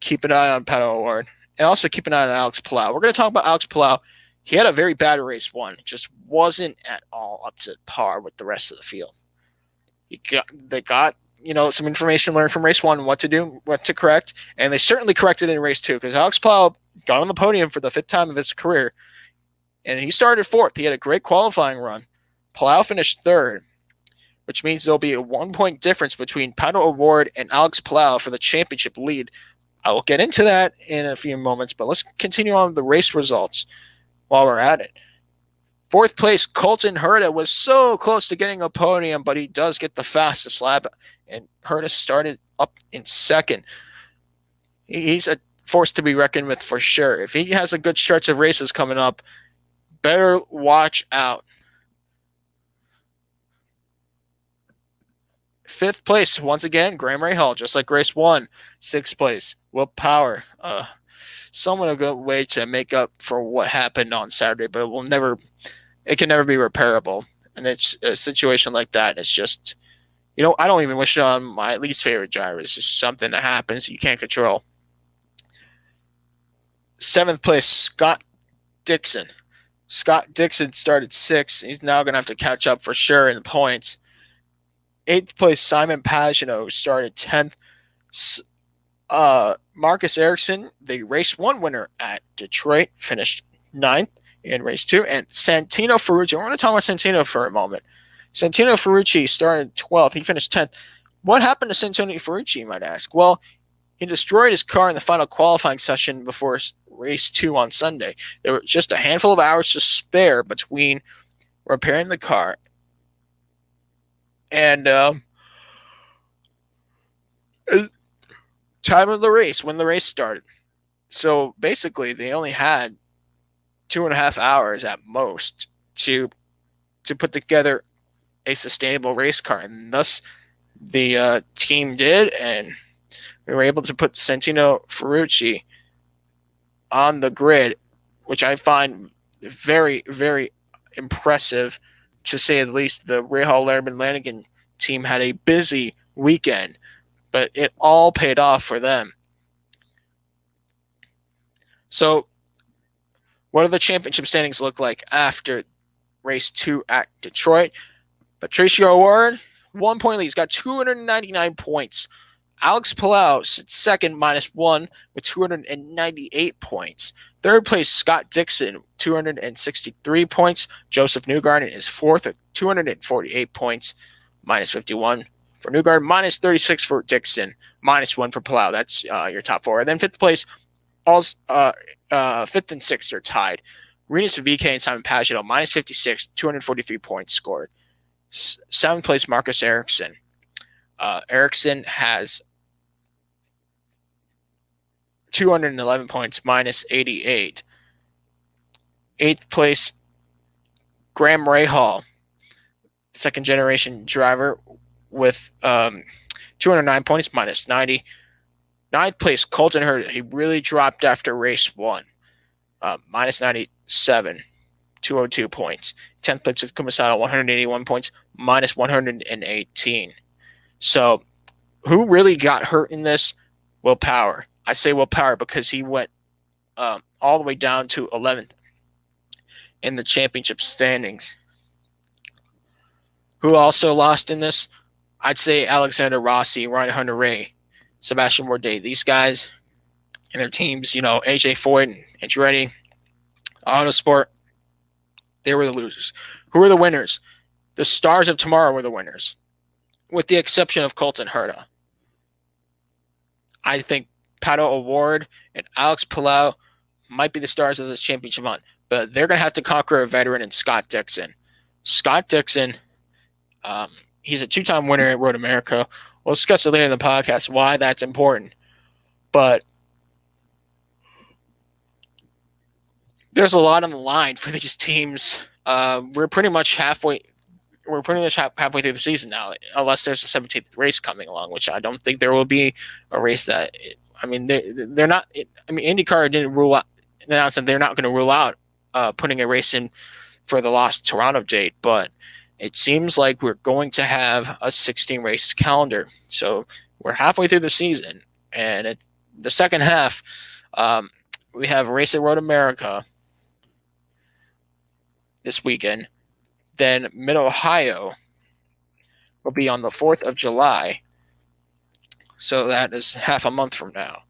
keep an eye on Patricio O'Ward and also keep an eye on Alex Palou. We're going to talk about Alex Palou. He had a very bad race one. It just wasn't at all up to par with the rest of the field. They got some information learned from race one, what to do, what to correct, and they certainly corrected it in race two because Alex Palou got on the podium for the 5th time of his career, and he started 4th. He had a great qualifying run. Palou finished 3rd, which means there'll be a 1-point difference between Patricio O'Ward and Alex Palou for the championship lead. I will get into that in a few moments, but let's continue on with the race results while we're at it. 4th place, Colton Herta was so close to getting a podium, but he does get the fastest lap, and Herta started up in 2nd. He's a force to be reckoned with for sure. If he has a good stretch of races coming up, better watch out. 5th place, once again, Graham Rahal, just like race 1. 6th place, Will Power. Somewhat a good way to make up for what happened on Saturday, but it can never be repairable. And it's a situation like that. It's just, I don't even wish it on my least favorite driver. It's just something that happens you can't control. 7th place, Scott Dixon. Scott Dixon started 6th. He's now going to have to catch up for sure in the points. 8th place, Simon Pagenaud started 10th. Marcus Ericsson, the race 1 winner at Detroit, finished 9th in race 2. And Santino Ferrucci, I want to talk about Santino for a moment. Santino Ferrucci started 12th. He finished 10th. What happened to Santino Ferrucci, you might ask? Well, he destroyed his car in the final qualifying session before race 2 on Sunday. There were just a handful of hours to spare between repairing the car and time of the race, when the race started. So basically, they only had 2.5 hours at most to put together a sustainable race car, and thus the team did, and we were able to put Santino Ferrucci on the grid, which I find very, very impressive, to say the least. The Rahal Larman Lanigan team had a busy weekend, but it all paid off for them. So, what do the championship standings look like after race 2 at Detroit? Patricio O'Ward, 1 point lead. He's got 299 points. Alex Palou sits second, -1, with 298 points. 3rd place, Scott Dixon, 263 points. Joseph Newgarden is 4th at 248 points, -51 for Newgarden, -36 for Dixon, -1 for Palou. That's your top 4. And then 5th place, 5th and 6th are tied. Rinus VK and Simon Pagenaud, -56, 243 points scored. 7th place, Marcus Ericsson. Ericsson has 211 points, -88. 8th place, Graham Rahal, second generation driver, with 209 points, -90. 9th place, Colton Herta. He really dropped after race 1, -97, 202 points. 10th place, Kumasato, 181 points, -118. So, who really got hurt in this? Will Power. I say Will Power because he went all the way down to 11th in the championship standings. Who also lost in this? I'd say Alexander Rossi, Ryan Hunter-Reay, Sébastien Bourdais. These guys and their teams, AJ Foyt and Andretti, Autosport, they were the losers. Who were the winners? The stars of tomorrow were the winners, with the exception of Colton Herta. I think Patricio O'Ward and Alex Palou might be the stars of this championship hunt, but they're going to have to conquer a veteran in Scott Dixon. Scott Dixon, he's a 2-time winner at Road America. We'll discuss it later in the podcast why that's important. But there's a lot on the line for these teams. We're pretty much halfway through the season now, unless there's a 17th race coming along, which I don't think there will be a race that. They're not. IndyCar didn't announce that they're not going to rule out putting a race in for the lost Toronto date, but it seems like we're going to have a 16 race calendar. So we're halfway through the season, and the second half, we have a race at Road America this weekend. Then Mid-Ohio will be on the 4th of July. So that is half a month from now.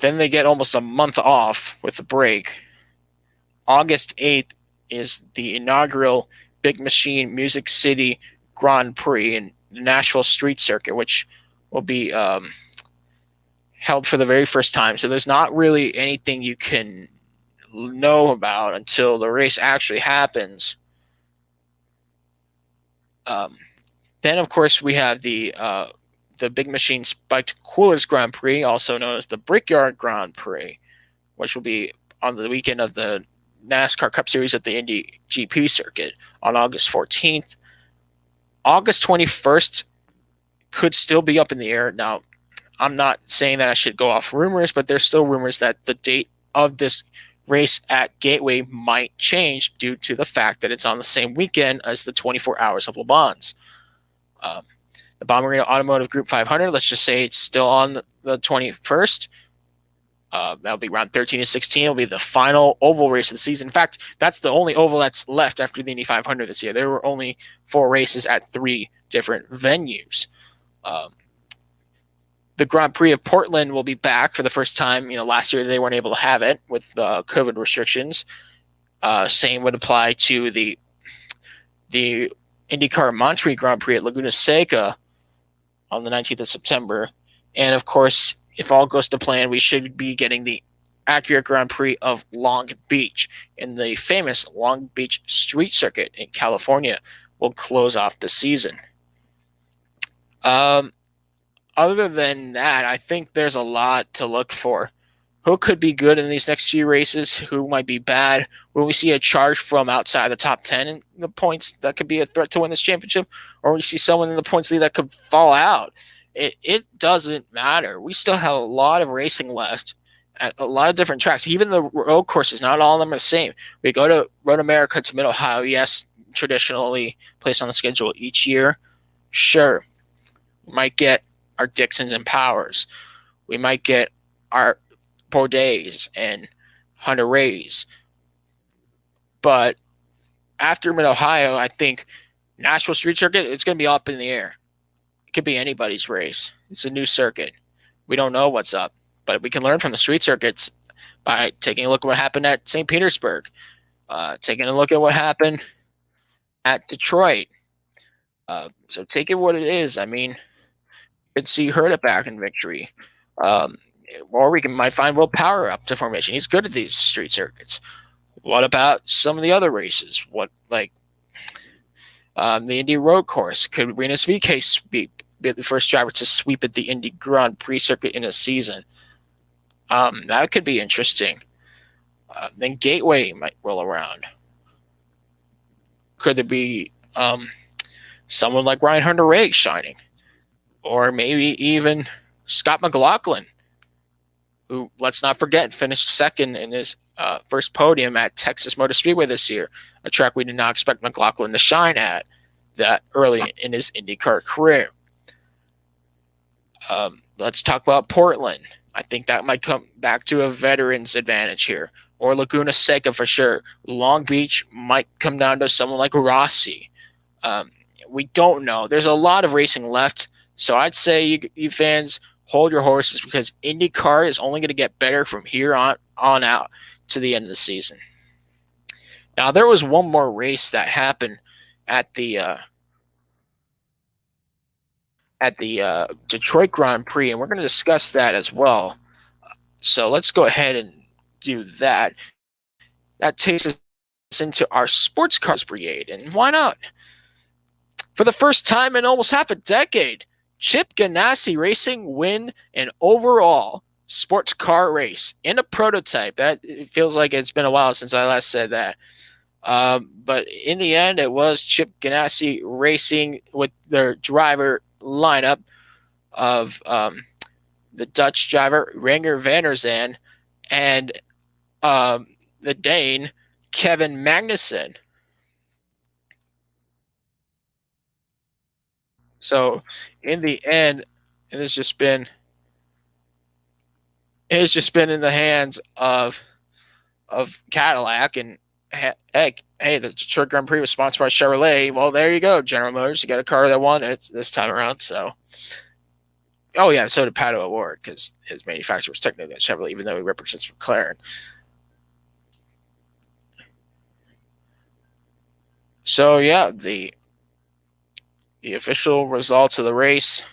Then they get almost a month off with a break. August 8th is the inaugural Big Machine Music City Grand Prix in the Nashville Street Circuit, which will be held for the very first time. So there's not really anything you can know about until the race actually happens. Then, of course, we have the Big Machine Spiked Coolers Grand Prix, also known as the Brickyard Grand Prix, which will be on the weekend of the NASCAR Cup Series at the Indy GP circuit on August 14th. August 21st could still be up in the air. Now, I'm not saying that I should go off rumors, but there's still rumors that the date of this race at Gateway might change due to the fact that it's on the same weekend as the 24 Hours of Le Mans. The Bommarito Automotive Group 500, let's just say it's still on the 21st. That'll be round 13 and 16. It'll be the final oval race of the season. In fact, that's the only oval that's left after the Indy 500 this year. There were only 4 races at 3 different venues. The Grand Prix of Portland will be back for the first time. Last year they weren't able to have it with COVID restrictions. Same would apply to the IndyCar Montreal Grand Prix at Laguna Seca on the 19th of September. And of course, if all goes to plan, we should be getting the Acura Grand Prix of Long Beach in the famous Long Beach Street Circuit in California will close off the season. Other than that, I think there's a lot to look for. Who could be good in these next few races? Who might be bad? Will we see a charge from outside the top 10 in the points that could be a threat to win this championship? Or we see someone in the points lead that could fall out? It doesn't matter. We still have a lot of racing left at a lot of different tracks. Even the road courses, not all of them are the same. We go to Road America to Mid-Ohio, yes, traditionally placed on the schedule each year. Sure, we might get our Dixons and Powers. We might get our Bourdais and Hunter Rays. But after Mid-Ohio, I think Nashville Street Circuit, it's going to be up in the air. It could be anybody's race. It's a new circuit. We don't know what's up, but we can learn from the street circuits by taking a look at what happened at St. Petersburg, taking a look at what happened at Detroit. So take it what it is. I mean, could see Herta back in victory. Or we might find Will Power up to formation. He's good at these street circuits. What about some of the other races? The Indy Road Course? Could Rinus VeeKay be the first driver to sweep at the Indy Grand Prix circuit in a season? That could be interesting. Then Gateway might roll around. Could there be someone like Ryan Hunter-Reay shining? Or maybe even Scott McLaughlin, who, let's not forget, finished second in his first podium at Texas Motor Speedway this year, a track we did not expect McLaughlin to shine at that early in his IndyCar career. Let's talk about Portland. I think that might come back to a veteran's advantage here. Or Laguna Seca for sure. Long Beach might come down to someone like Rossi. We don't know. There's a lot of racing left. So I'd say you fans hold your horses because IndyCar is only going to get better from here on out to the end of the season. Now, there was one more race that happened at the Detroit Grand Prix, and we're going to discuss that as well. So let's go ahead and do that. That takes us into our sports cars brigade, and why not? For the first time in almost half a decade, Chip Ganassi Racing win an overall sports car race in a prototype. That it feels like it's been a while since I last said that. But in the end, it was Chip Ganassi Racing with their driver lineup of the Dutch driver Renger van der Zande and the Dane Kevin Magnussen. So in the end, it has just been in the hands of Cadillac. And heck, hey, the Detroit Grand Prix was sponsored by Chevrolet. Well, there you go, General Motors. You got a car that won it this time around. So, oh yeah, so did Patricio O'Ward, because his manufacturer was technically Chevrolet, even though he represents McLaren. So yeah, the official results of the race.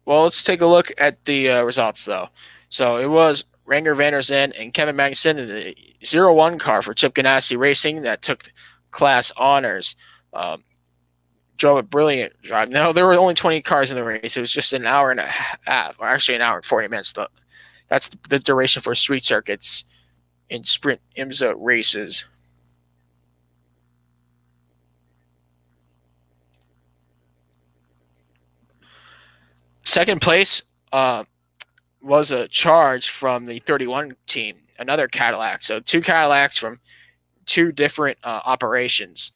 Well, let's take a look at the results, though. So it was Renger, Van der Zande, and Kevin Magnussen in the 0-1 car for Chip Ganassi Racing that took class honors. Drove a brilliant drive. No, there were only 20 cars in the race. It was just an hour and a half, or actually an hour and 40 minutes. That's the duration for street circuits in sprint IMSA races. Second place was a charge from the 31 team, another Cadillac. So two Cadillacs from two different operations.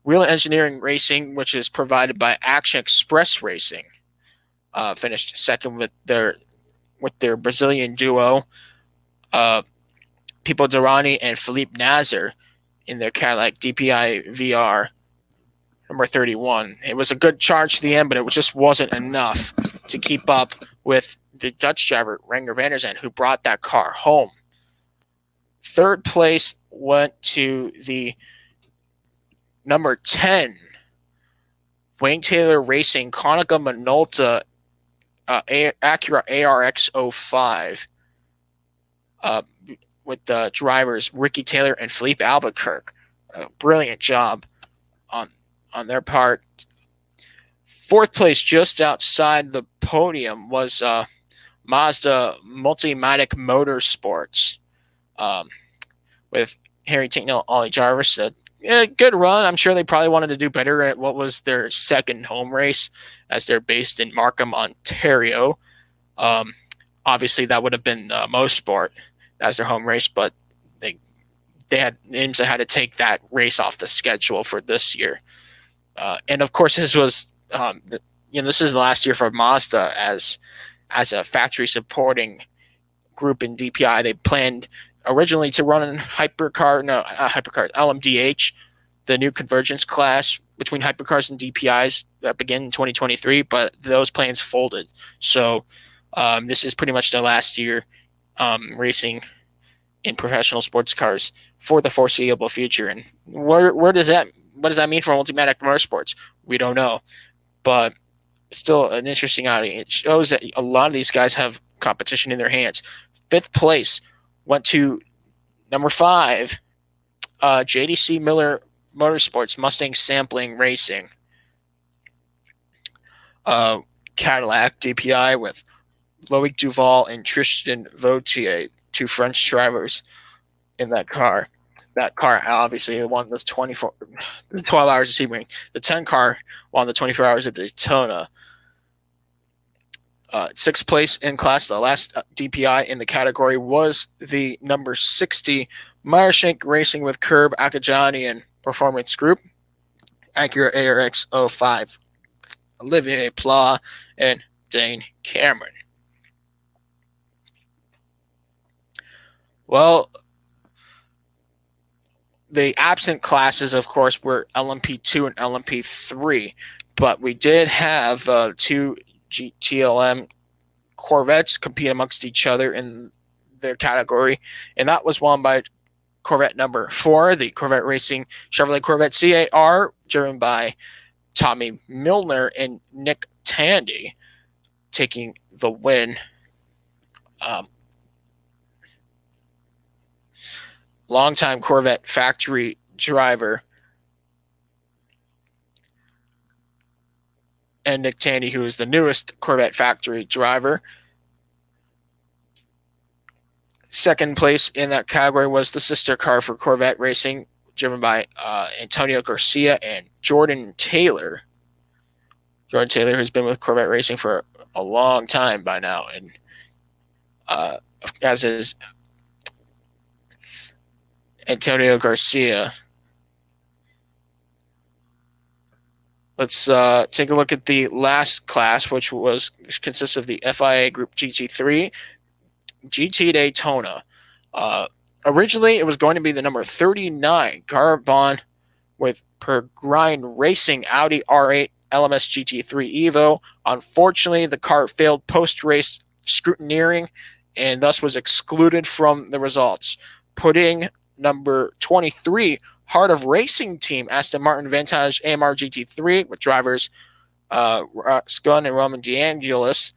Wheel Engineering Racing, which is provided by Action Express Racing, finished second with their Brazilian duo, Pipo Derani and Philippe Nasr, in their Cadillac DPI VR number 31. It was a good charge to the end, but it just wasn't enough to keep up with the Dutch driver, Renger van der Zande, who brought that car home. Third place went to the number 10 Wayne Taylor Racing Konica Minolta Acura ARX 05 with the drivers Ricky Taylor and Philippe Albuquerque. Brilliant job on their part. Fourth place, just outside the podium, was Mazda Multimatic Motorsports with Harry Tinknell, Ollie Jarvis. A good run. I'm sure they probably wanted to do better at what was their second home race, as they're based in Markham, Ontario. Obviously, that would have been Mosport as their home race, but IMSA had to take that race off the schedule for this year. And of course, this was this is the last year for Mazda as a factory supporting group in DPI. They planned originally to run LMDH, the new convergence class between hypercars and DPIs that begin in 2023, but those plans folded. So this is pretty much the last year racing in professional sports cars for the foreseeable future. And what does that mean for Multimatic Motorsports? We don't know, but still an interesting outing. It shows that a lot of these guys have competition in their hands. Fifth place went to number 5, JDC Miller Motorsports Mustang Sampling Racing. Cadillac DPI with Loic Duval and Tristan Vautier, two French drivers in that car. That car obviously won this 12 hours of Sebring. The 10 car won the 24 hours of Daytona. Sixth place in class, the last DPI in the category, was the number 60 Meyershank Racing with Curb Akajanian Performance Group, Acura ARX 05, Olivier Pla and Dane Cameron. Well, the absent classes, of course, were LMP2 and LMP3, but we did have two GTLM Corvettes compete amongst each other in their category, and that was won by Corvette number 4, the Corvette Racing Chevrolet Corvette CAR, driven by Tommy Milner and Nick Tandy, taking the win. Longtime Corvette factory driver and Nick Tandy, who is the newest Corvette factory driver. Second place in that category was the sister car for Corvette Racing, driven by Antonio Garcia and Jordan Taylor. Jordan Taylor, who's been with Corvette Racing for a long time by now, and as is Antonio Garcia. Let's take a look at the last class, which consists of the FIA Group GT3, GT Daytona. Originally, it was going to be the number 39 Carbon with Pergrind Racing Audi R8 LMS GT3 Evo. Unfortunately, the car failed post-race scrutineering and thus was excluded from the results, putting number 23 Heart of Racing Team Aston Martin Vantage AMR GT3 with drivers Scunn and Roman DeAngelis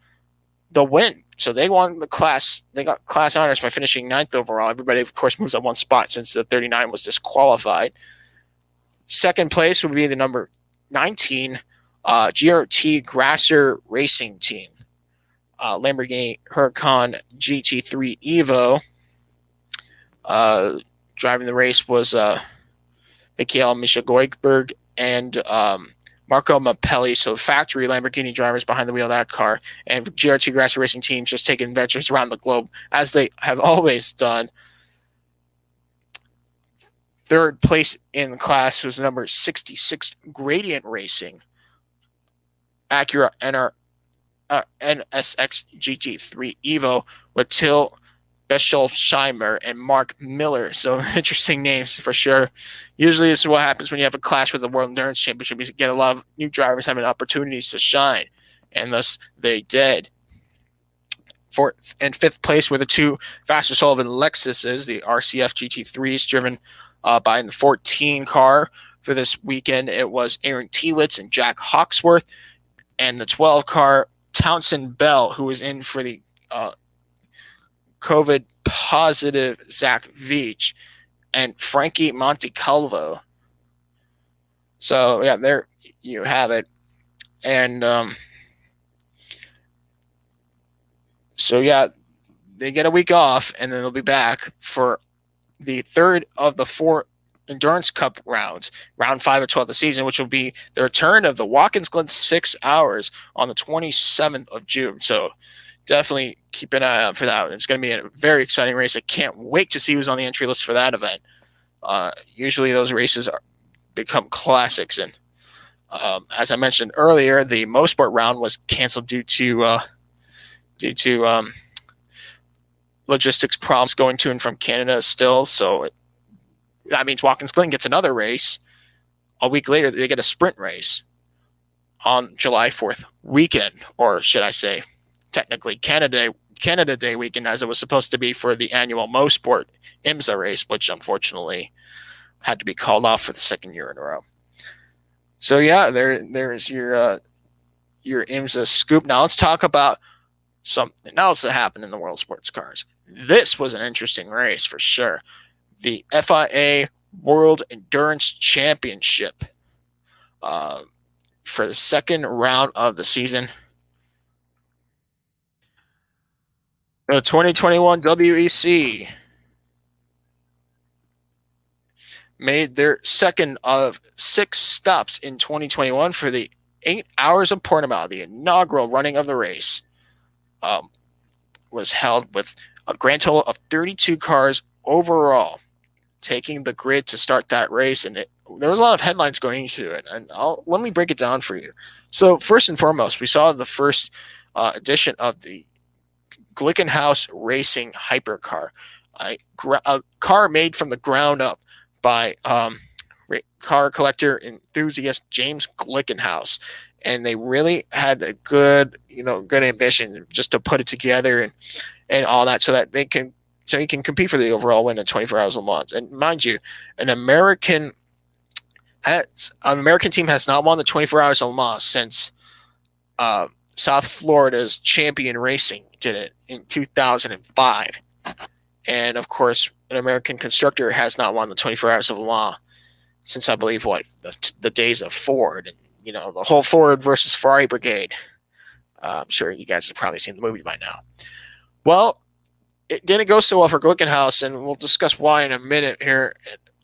the win. So they won the class. They got class honors by finishing 9th overall. Everybody, of course, moves up one spot since the 39 was disqualified. Second place would be the number 19 GRT Grasser Racing Team. Lamborghini Huracan GT3 Evo. Driving the race was Mikhail Mishagoikberg and Marco Mappelli, so factory Lamborghini drivers behind the wheel of that car, and GRT Grasser Racing teams just taking adventures around the globe, as they have always done. Third place in the class was number 66 Gradient Racing, Acura NSX GT3 Evo with Till Bescholsheimer and Mark Miller. So interesting names for sure. Usually this is what happens when you have a clash with the World Endurance Championship. You get a lot of new drivers having opportunities to shine, and thus they did. Fourth and fifth place were the two Vassar Sullivan Lexuses, the RCF GT3s, driven by the 14 car for this weekend. It was Aaron Tielitz and Jack Hawksworth, and the 12 car Townsend Bell, who was in for the COVID positive Zach Veach, and Frankie Montecalvo. So yeah, there you have it. And so yeah, they get a week off, and then they'll be back for the third of the four Endurance Cup rounds, round 5 of 12 of the season, which will be the return of the Watkins Glen 6 hours on the 27th of June. So definitely keep an eye out for that. It's going to be a very exciting race. I can't wait to see who's on the entry list for that event. Usually those races become classics. And as I mentioned earlier, the Mosport round was canceled due to logistics problems going to and from Canada still. So that means Watkins Glen gets another race. A week later, they get a sprint race on July 4th weekend, or should I say, technically Canada Day weekend, as it was supposed to be for the annual Mosport IMSA race, which unfortunately had to be called off for the second year in a row. So yeah, there's your IMSA scoop. Now let's talk about something else that happened in the World Sports Cars. This was an interesting race for sure. The FIA World Endurance Championship for the second round of the season. The 2021 WEC made their second of 6 stops in 2021 for the 8 hours of Portimão. The inaugural running of the race was held with a grand total of 32 cars overall taking the grid to start that race, and there was a lot of headlines going into it, and let me break it down for you. So first and foremost, we saw the first edition of the Glickenhaus Racing Hypercar, a car made from the ground up by car collector enthusiast James Glickenhaus, and they really had a good ambition just to put it together and all that, so he can compete for the overall win in 24 Hours of Le Mans. And mind you, an American team has not won the 24 Hours of Le Mans since South Florida's Champion Racing did it in 2005. And of course, an American constructor has not won the 24 Hours of Le Mans since, I believe, the days of Ford, and the whole Ford versus Ferrari brigade. I'm sure you guys have probably seen the movie by now. Well, it didn't go so well for Glickenhaus, and we'll discuss why in a minute here.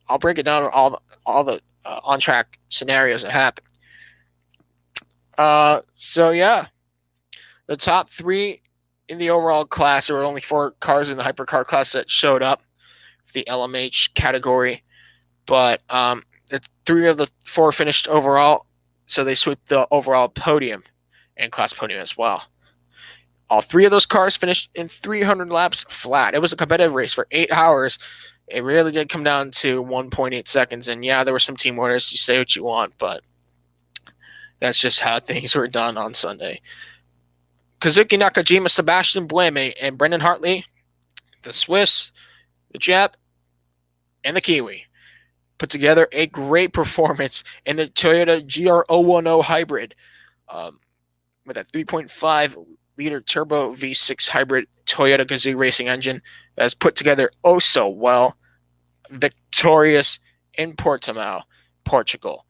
I'll break it down to all the on-track scenarios that happened. So yeah, the top three in the overall class. There were only 4 cars in the hypercar class that showed up, the LMH category, but the 3 of the 4 finished overall, so they swept the overall podium and class podium as well. All 3 of those cars finished in 300 laps flat. It was a competitive race for 8 hours. It really did come down to 1.8 seconds, and yeah, there were some team winners. You say what you want, but that's just how things were done on Sunday. Kazuki, Nakajima, Sébastien, Buemi, and Brendon Hartley, the Swiss, the Jap, and the Kiwi, put together a great performance in the Toyota GR010 hybrid with a 3.5-liter turbo V6 hybrid Toyota Gazoo racing engine that is put together oh so well, victorious in Portimão, Portugal.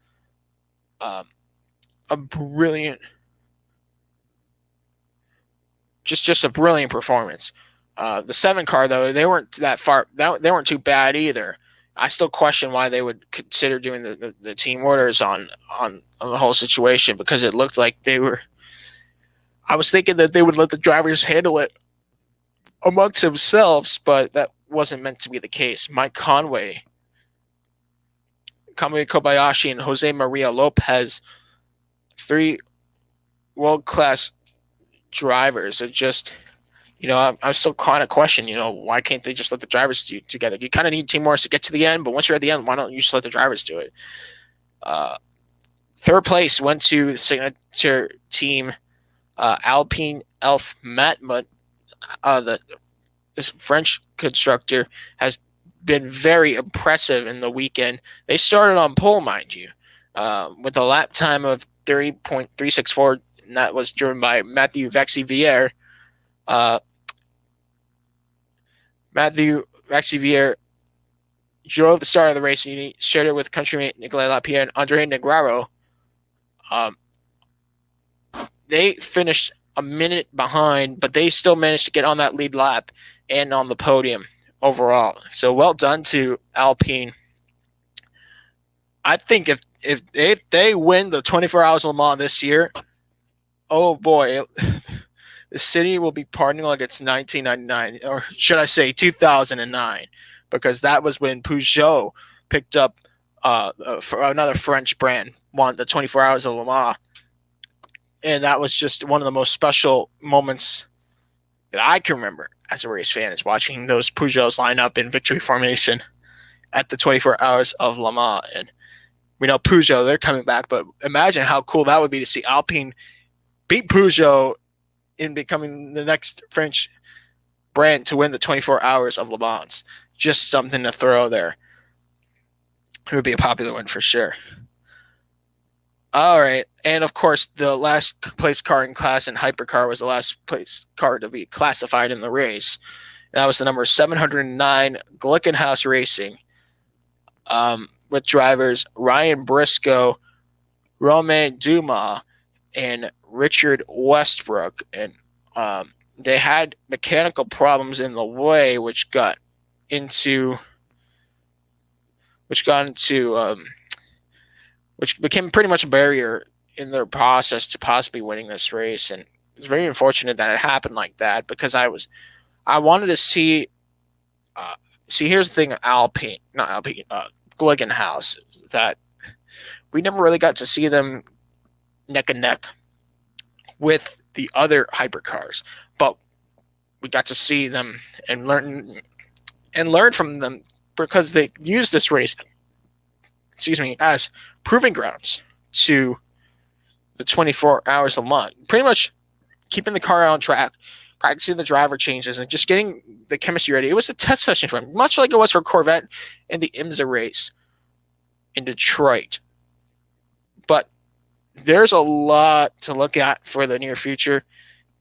A brilliant, just a brilliant performance. The 7 car, though, they weren't that far. They weren't too bad either. I still question why they would consider doing the team orders on the whole situation, because it looked like they were. I was thinking that they would let the drivers handle it amongst themselves, but that wasn't meant to be the case. Mike Conway, Kamui Kobayashi, and Jose Maria Lopez, 3 world-class drivers. Are just, I'm still kind of question, why can't they just let the drivers do it together? You kind of need team orders to get to the end, but once you're at the end, why don't you just let the drivers do it? 3rd place went to the signature team Alpine Elf Matmut. This French constructor has been very impressive in the weekend. They started on pole, mind you, with a lap time of 30.364, and that was driven by Mathieu Vaxivière. Mathieu Vaxivière drove the start of the race, and he shared it with countrymate Nicolas Lapierre and Andre Negraro. They finished a minute behind, but they still managed to get on that lead lap and on the podium overall. So well done to Alpine. I think if they win the 24 Hours of Le Mans this year, oh boy, the city will be partying like it's 1999, or should I say 2009, because that was when Peugeot picked up for another French brand, won the 24 Hours of Le Mans. And that was just one of the most special moments that I can remember as a race fan, is watching those Peugeots line up in victory formation at the 24 Hours of Le Mans. And we know Peugeot, they're coming back, but imagine how cool that would be to see Alpine beat Peugeot in becoming the next French brand to win the 24 Hours of Le Mans. Just something to throw there. It would be a popular one for sure. All right, and of course, the last place car in class in hypercar was the last place car to be classified in the race. That was the number 709 Glickenhaus Racing, with drivers Ryan Briscoe, Romain Dumas, and Richard Westbrook. And they had mechanical problems in the way, which became pretty much a barrier in their process to possibly winning this race. And it's very unfortunate that it happened like that, because I wanted to see, here's the thing, Glickenhaus, that we never really got to see them neck and neck with the other hypercars, but we got to see them and learn from them, because they used this race, as proving grounds to the 24 Hours of Le Mans. Pretty much keeping the car on track, practicing the driver changes, and just getting the chemistry ready. It was a test session for them, much like it was for Corvette in the IMSA race in Detroit. But there's a lot to look at for the near future.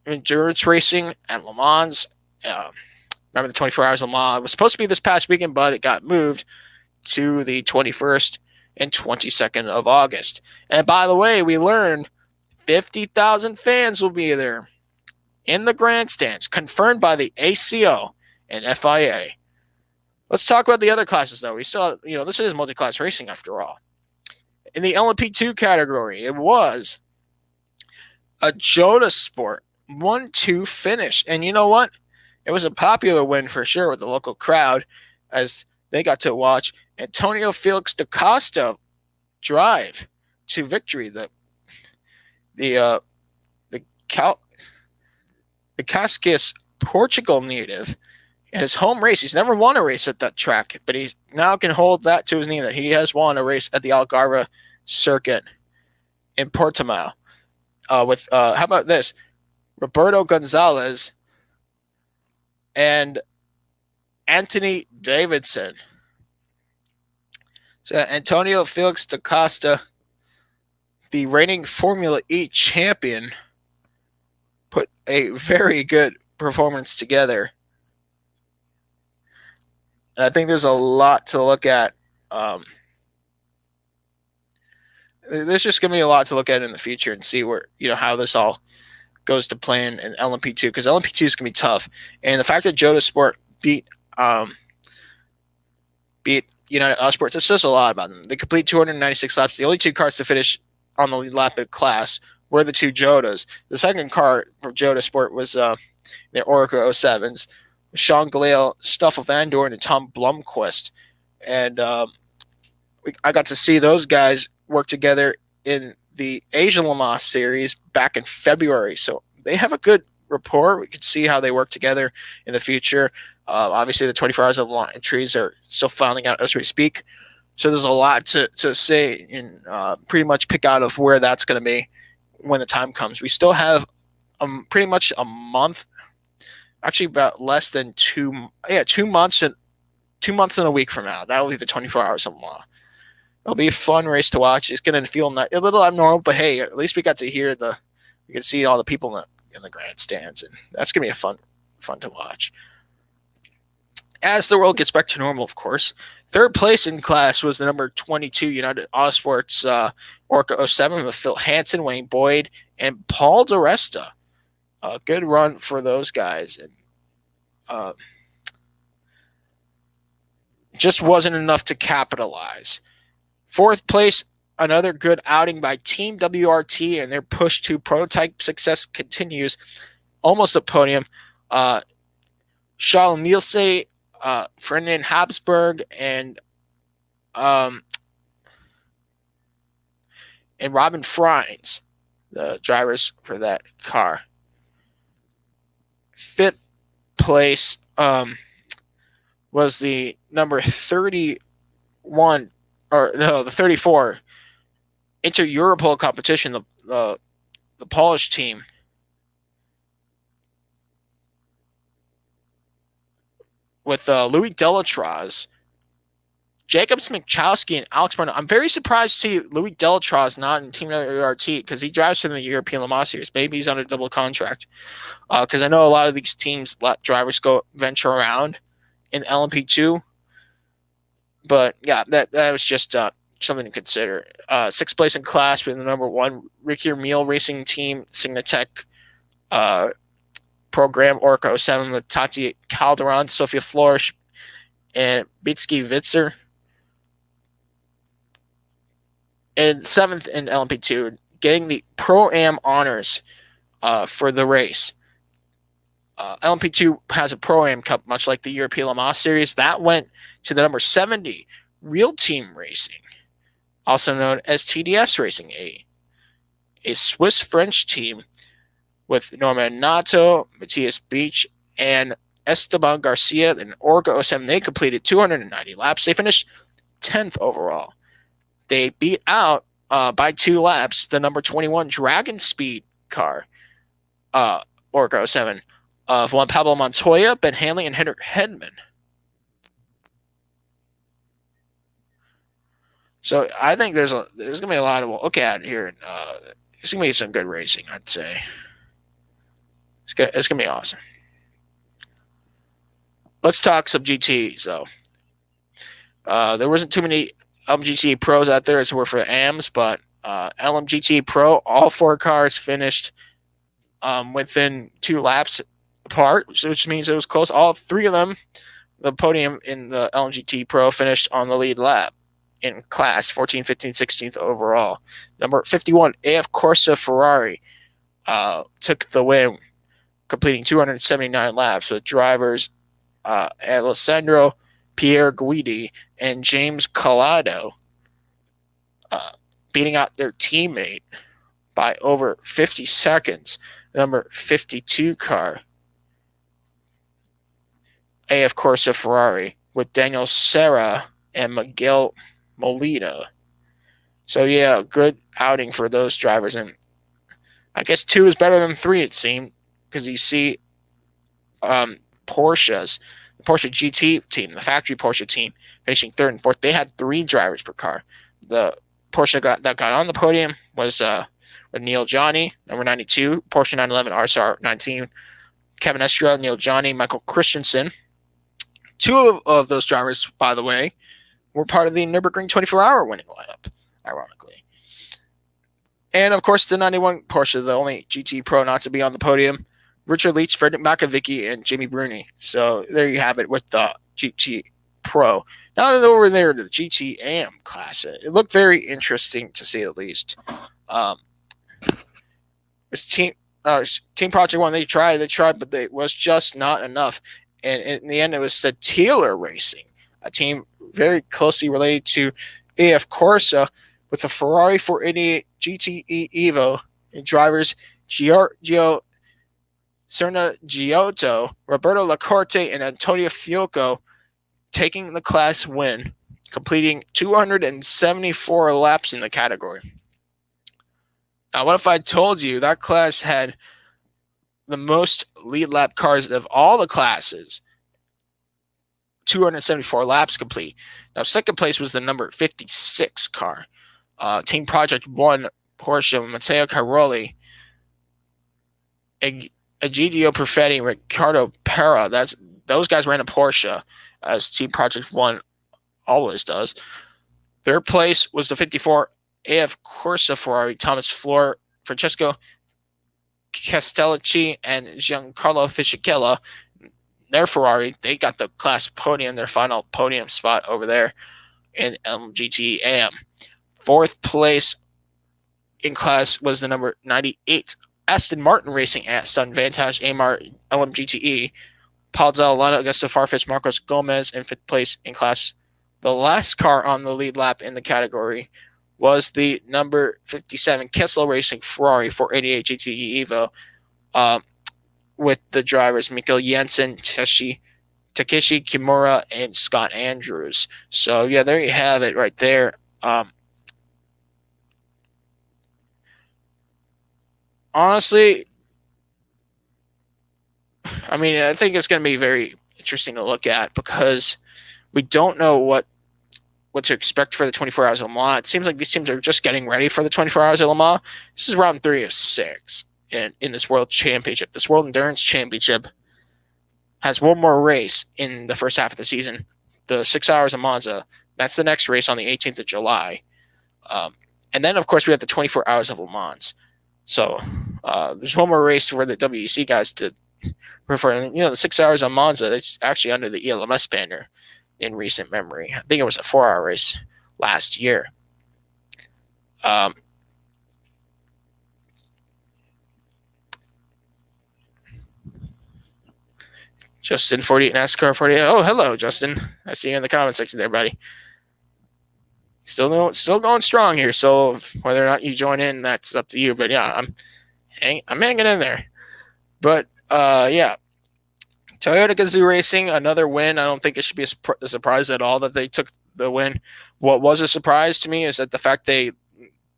Endurance racing at Le Mans. Remember the 24 Hours of Le Mans? It was supposed to be this past weekend, but it got moved to the 21st and 22nd of August. And by the way, we learned 50,000 fans will be there in the grandstands, confirmed by the ACO and FIA. Let's talk about the other classes, though. We still, this is multi-class racing after all. In the LMP2 category, it was a Joda Sport 1-2 finish. And you know what? It was a popular win for sure with the local crowd as they got to watch Antonio Felix da Costa drive to victory. The Cascais, Portugal native, in his home race. He's never won a race at that track, but he now can hold that to his name that he has won a race at the Algarve circuit in Portimão. With how about this? Roberto Gonzalez and Anthony Davidson. So Antonio Felix da Costa, the reigning Formula E champion, put a very good performance together. And I think there's a lot to look at. There's just going to be a lot to look at in the future and see where, how this all goes to plan in LMP2, because LMP2 is going to be tough. And the fact that Joda Sport beat United Autosports, it says a lot about them. They complete 296 laps. The only two cars to finish on the lead lap of class were the two Jodas. The second car for Joda Sport was the Oracle 07s. Sean Galale, Stoffel Van Dorn, and Tom Blomqvist. And I got to see those guys work together in the Asian Le Mans series back in February. So they have a good rapport. We can see how they work together in the future. Obviously, the 24 Hours of Le Mans entries are still filing out as we speak. So there's a lot to say and pretty much pick out of where that's going to be when the time comes. We still have pretty much a month, actually about less than 2 months and 2 months and a week from now. That'll be the 24 Hours of Le Mans. It'll be a fun race to watch. It's going to feel a little abnormal, but hey, at least we got to hear we can see all the people in the grandstands, and that's going to be fun to watch. As the world gets back to normal, of course. Third place in class was the number 22 United Autosports Orca 07 with Phil Hansen, Wayne Boyd, and Paul DiResta. A good run for those guys. And just wasn't enough to capitalize. Fourth place, another good outing by Team WRT, and their push to prototype success continues. Almost a podium. Charles Nielsen, Ferdinand Habsburg, and Robin Frines, the drivers for that car. Fifth place was the number 31, the 34 Inter-Europol competition, the Polish team. With Louis Delatraz, Jacob Smikowski, and Alex Brendon. I'm very surprised to see Louis Delatraz not in Team WRT because he drives for the European Le Mans Series. Maybe he's on a double contract. Because I know a lot of these teams let drivers go venture around in LMP2. But yeah, that was just something to consider. Sixth place in class with the number 1 Ricky Meal Racing Team Signatech program Orca 07 with Tati Calderon, Sofia Flores, and Bitsky Witzer. And 7th in LMP2, getting the Pro-Am honors for the race. LMP2 has a Pro-Am Cup, much like the European Le Mans Series. That went to the number 70, Real Team Racing, also known as TDS Racing, a Swiss-French team with Norman Nato, Matthias Beach, and Esteban Garcia in Orca 07. They completed 290 laps. They finished 10th overall. They beat out by 2 laps the number 21 Dragon Speed car, Orca 07, of Juan Pablo Montoya, Ben Hanley, and Henrik Hedman. So I think there's going to be a lot to look at here. It's going to be some good racing, I'd say. It's going to be awesome. Let's talk some GTs, though. There wasn't too many LMGT Pros out there as were for AMs, but LMGT Pro, all 4 cars finished within 2 laps apart, which means it was close. All 3 of them, the podium in the LMGT Pro, finished on the lead lap in class, 14th, 15th, 16th overall. Number 51, AF Corsa Ferrari. took the win, completing 279 laps with drivers Alessandro Pierre Guidi and James Collado beating out their teammate by over 50 seconds, number 52 car, of course, a Ferrari, with Daniel Serra and Miguel Molina. So, yeah, good outing for those drivers. And I guess 2 is better than 3, it seemed, because you see Porsche's, the Porsche GT team, the factory Porsche team, finishing 3rd and 4th. They had 3 drivers per car. The Porsche that got on the podium was with Neil Johnny, number 92, Porsche 911 RSR 19, Kevin Estra, Neil Johnny, Michael Christensen. 2 of those drivers, by the way, were part of the Nürburgring 24-hour winning lineup, ironically. And, of course, the 91 Porsche, the only GT Pro not to be on the podium, Richard Leach, Frederick Makovicky, and Jamie Bruni. So there you have it with the GT Pro. Now over there to the GT AM class, it looked very interesting to say the least. This team Project One, they tried, but it was just not enough. And in the end, it was Sattler Racing, a team very closely related to AF Corsa, with the Ferrari 488 GTE Evo and drivers Giorgio Serna-Giotto, Roberto Lacorte, and Antonio Fiocco taking the class win, completing 274 laps in the category. Now, what if I told you that class had the most lead lap cars of all the classes? 274 laps complete. Now, second place was the number 56 car. Team Project 1 Porsche, Matteo Caroli, Egidio Perfetti, Ricardo Pera. Those guys ran a Porsche, as Team Project 1 always does. Third place was the 54 AF Corsa Ferrari, Thomas Flor, Francesco Castellucci, and Giancarlo Fisichella. Their Ferrari, they got the class podium, their final podium spot over there in GT AM. Fourth place in class was the number 98 Aston Martin Racing Aston Vantage Amar LMGTE. Paul Zalana, Augusto Farfetch, Marcos Gomez in fifth place in class. The last car on the lead lap in the category was the number 57 Kessel Racing Ferrari 488 GTE Evo, with the drivers Mikkel Jensen, Takeshi Kimura, and Scott Andrews. So, yeah, there you have it right there. Honestly, I mean, I think it's going to be very interesting to look at, because we don't know what to expect for the 24 Hours of Le Mans. It seems like these teams are just getting ready for the 24 Hours of Le Mans. This is round 3 of 6 in this World Championship. This World Endurance Championship has one more race in the first half of the season, the 6 Hours of Monza. That's the next race on the 18th of July. And then, of course, we have the 24 Hours of Le Mans. So there's one more race for the WEC guys to prefer. The 6 Hours on Monza, it's actually under the ELMS banner in recent memory. I think it was a 4-hour race last year. Justin 48, NASCAR 48. Oh, hello, Justin. I see you in the comment section there, buddy. Still going strong here. So whether or not you join in, that's up to you. But yeah, I'm hanging in there. But yeah, Toyota Gazoo Racing, another win. I don't think it should be a surprise at all that they took the win. What was a surprise to me is that the fact they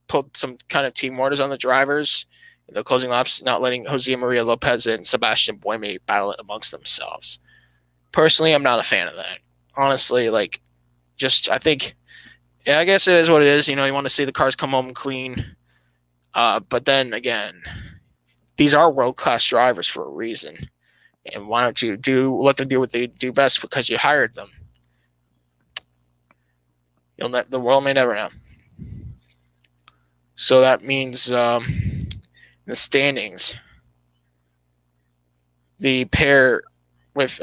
put some kind of team orders on the drivers in the closing laps, not letting Jose Maria Lopez and Sébastien Buemi battle it amongst themselves. Personally, I'm not a fan of that. Honestly, I think, yeah, I guess it is what it is. You want to see the cars come home clean. But then again, these are world-class drivers for a reason. And why don't you let them do what they do best, because you hired them? The world may never know. So that means the standings, the pair with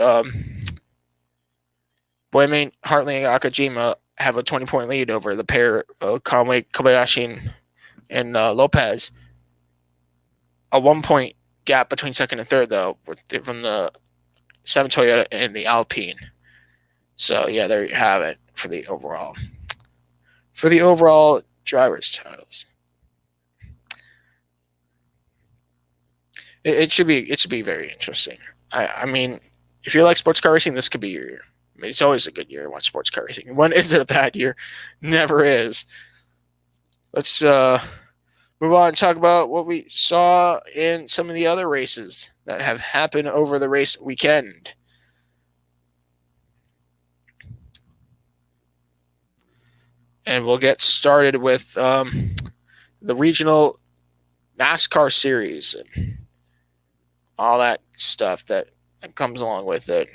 Buemi, Hartley, and Nakajima have a 20-point lead over the pair of Conway, Kobayashi, and Lopez. a 1 point gap between second and third, though, from the 7 Toyota and the Alpine. So, yeah, there you have it for the overall drivers' titles. It should be very interesting. I mean, if you like sports car racing, this could be your year. I mean, it's always a good year to watch sports car racing. When is it a bad year? Never is. Let's move on and talk about what we saw in some of the other races that have happened over the race weekend. And we'll get started with the regional NASCAR series and all that stuff that comes along with it.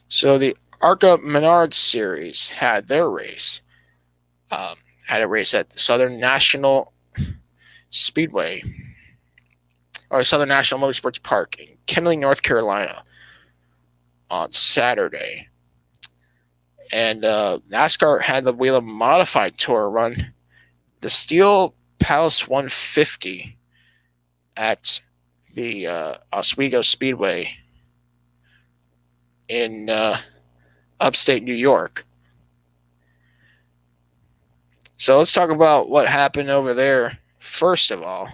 So the ARCA Menard Series had their race. Had a race at the Southern National Speedway, or Southern National Motorsports Park in Kenneally, North Carolina on Saturday. And NASCAR had the Whelen Modified Tour run the Steel Palace 150 at the Oswego Speedway in upstate New York. So let's talk about what happened over there first of all.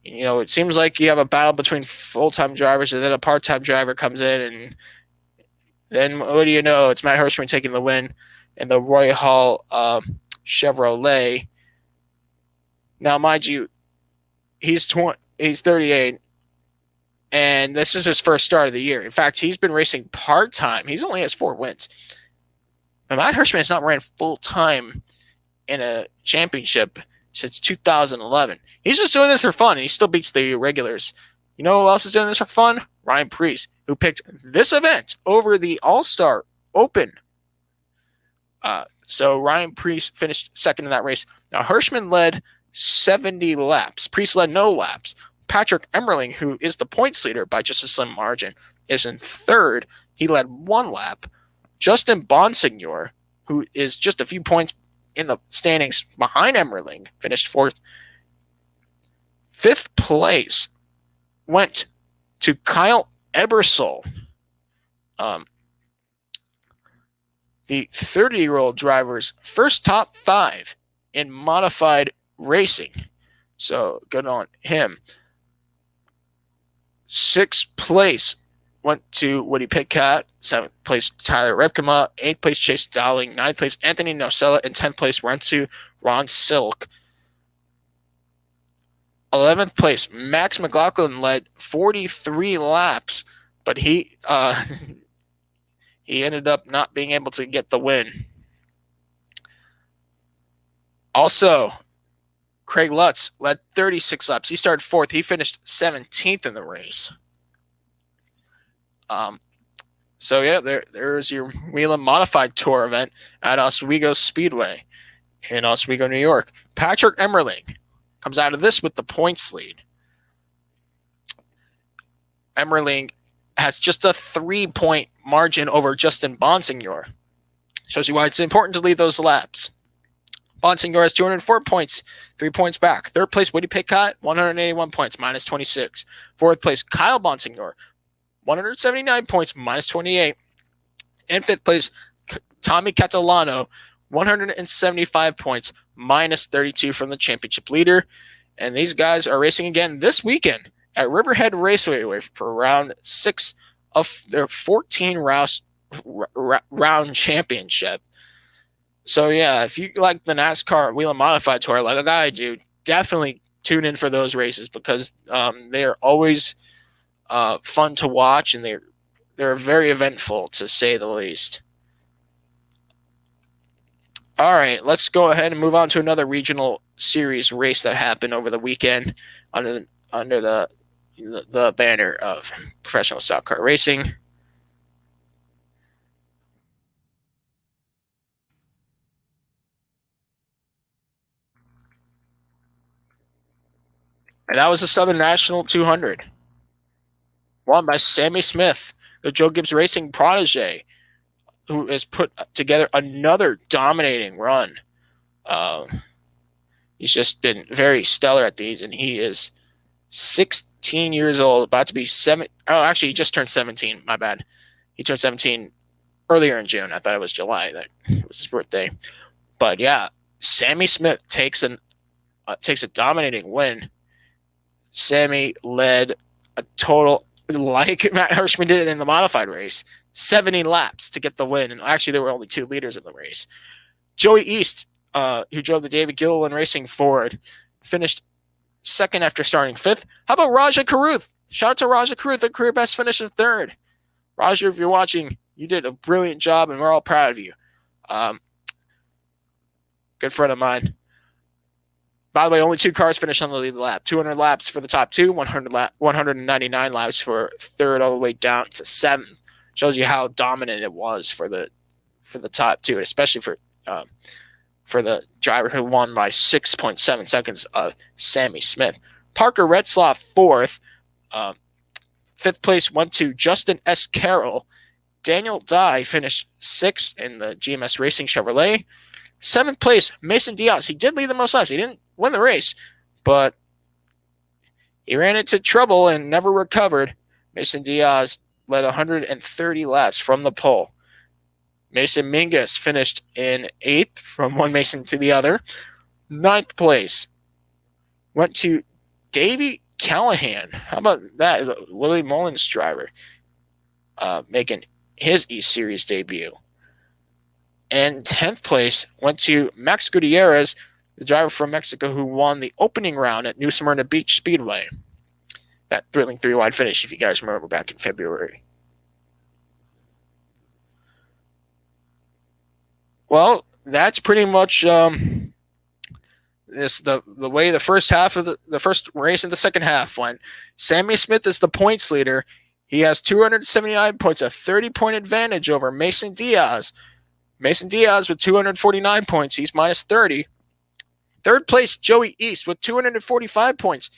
You know, it seems like you have a battle between full-time drivers, and then a part-time driver comes in, and then what do you know? It's Matt Hirschman taking the win in the Roy Hall Chevrolet. Now, mind you, he's 38, and this is his first start of the year. In fact, he's been racing part-time. He's only has 4 wins. But Matt Hirschman has not ran full-time in a championship since 2011. He's just doing this for fun, and he still beats the regulars. You know who else is doing this for fun? Ryan Preece, who picked this event over the All-Star Open. So Ryan Preece finished second in that race. Now, Hirschman led 70 laps. Preece led no laps. Patrick Emmerling, who is the points leader by just a slim margin, is in third. He led 1 lap. Justin Bonsignor, who is just a few points in the standings behind Emmerling, finished fourth. 5th place went to Kyle Ebersol, the 30-year-old driver's first top 5 in modified racing. So good on him. 6th place went to Woody Pitkat. 7th place, Tyler Repkema. 8th place, Chase Dowling. 9th place, Anthony Nocella. And 10th place, went to Ron Silk. 11th place, Max McLaughlin led 43 laps, but he ended up not being able to get the win. Also, Craig Lutz led 36 laps. He started 4th. He finished 17th in the race. So yeah, there's your Whelen Modified Tour event at Oswego Speedway in Oswego, New York. Patrick Emmerling comes out of this with the points lead. Emmerling has just a 3-point margin over Justin Bonsignor. Shows you why it's important to lead those laps. Bonsignor has 204 points, 3 points back. 3rd place, Woody Pitkat, 181 points, minus 26. 4th place, Kyle Bonsignor, 179 points, minus 28. And 5th place, Tommy Catalano, 175 points, minus 32 from the championship leader. And these guys are racing again this weekend at Riverhead Raceway for round 6 of their 14 round championship. So yeah, if you like the NASCAR Whelen Modified Tour like I do, definitely tune in for those races because they are always fun to watch, and they're very eventful to say the least. All right, let's go ahead and move on to another regional series race that happened over the weekend under the banner of professional stock car racing. And that was the Southern National 200, won by Sammy Smith, the Joe Gibbs Racing protege, who has put together another dominating run. He's just been very stellar at these, and he is 16 years old, about to be 7. Oh, actually, he just turned 17. My bad. He turned 17 earlier in June. I thought it was July. That was his birthday. But yeah, Sammy Smith takes a dominating win. Sammy led a total, like Matt Hirschman did in the modified race, 70 laps to get the win. And actually, there were only 2 leaders in the race. Joey East, who drove the David Gilliland Racing Ford, finished second after starting 5th. How about Raja Karuth? Shout out to Raja Karuth, a career best finish of 3rd. Raja, if you're watching, you did a brilliant job, and we're all proud of you. Good friend of mine. By the way, only 2 cars finished on the lead lap. 200 laps for the top 2, 199 laps for 3rd, all the way down to 7th. Shows you how dominant it was for the top 2, especially for the driver who won by 6.7 seconds of Sammy Smith. Parker Retzlaff 4th. 5th place went to Justin S. Carroll. Daniel Dye finished 6th in the GMS Racing Chevrolet. 7th place, Mason Diaz. He did lead the most laps. He didn't win the race, but he ran into trouble and never recovered. Mason Diaz led 130 laps from the pole. Mason Mingus finished in 8th from one Mason to the other. 9th place went to Davey Callahan. How about that? Willie Mullins driver making his East Series debut. And 10th place went to Max Gutierrez, the driver from Mexico who won the opening round at New Smyrna Beach Speedway. That thrilling 3-wide finish, if you guys remember, back in February. Well, that's pretty much the way the first half of the first race and the second half went. Sammy Smith is the points leader. He has 279 points, a 30-point advantage over Mason Diaz. Mason Diaz with 249 points. He's minus 30. 3rd place, Joey East with 245 points.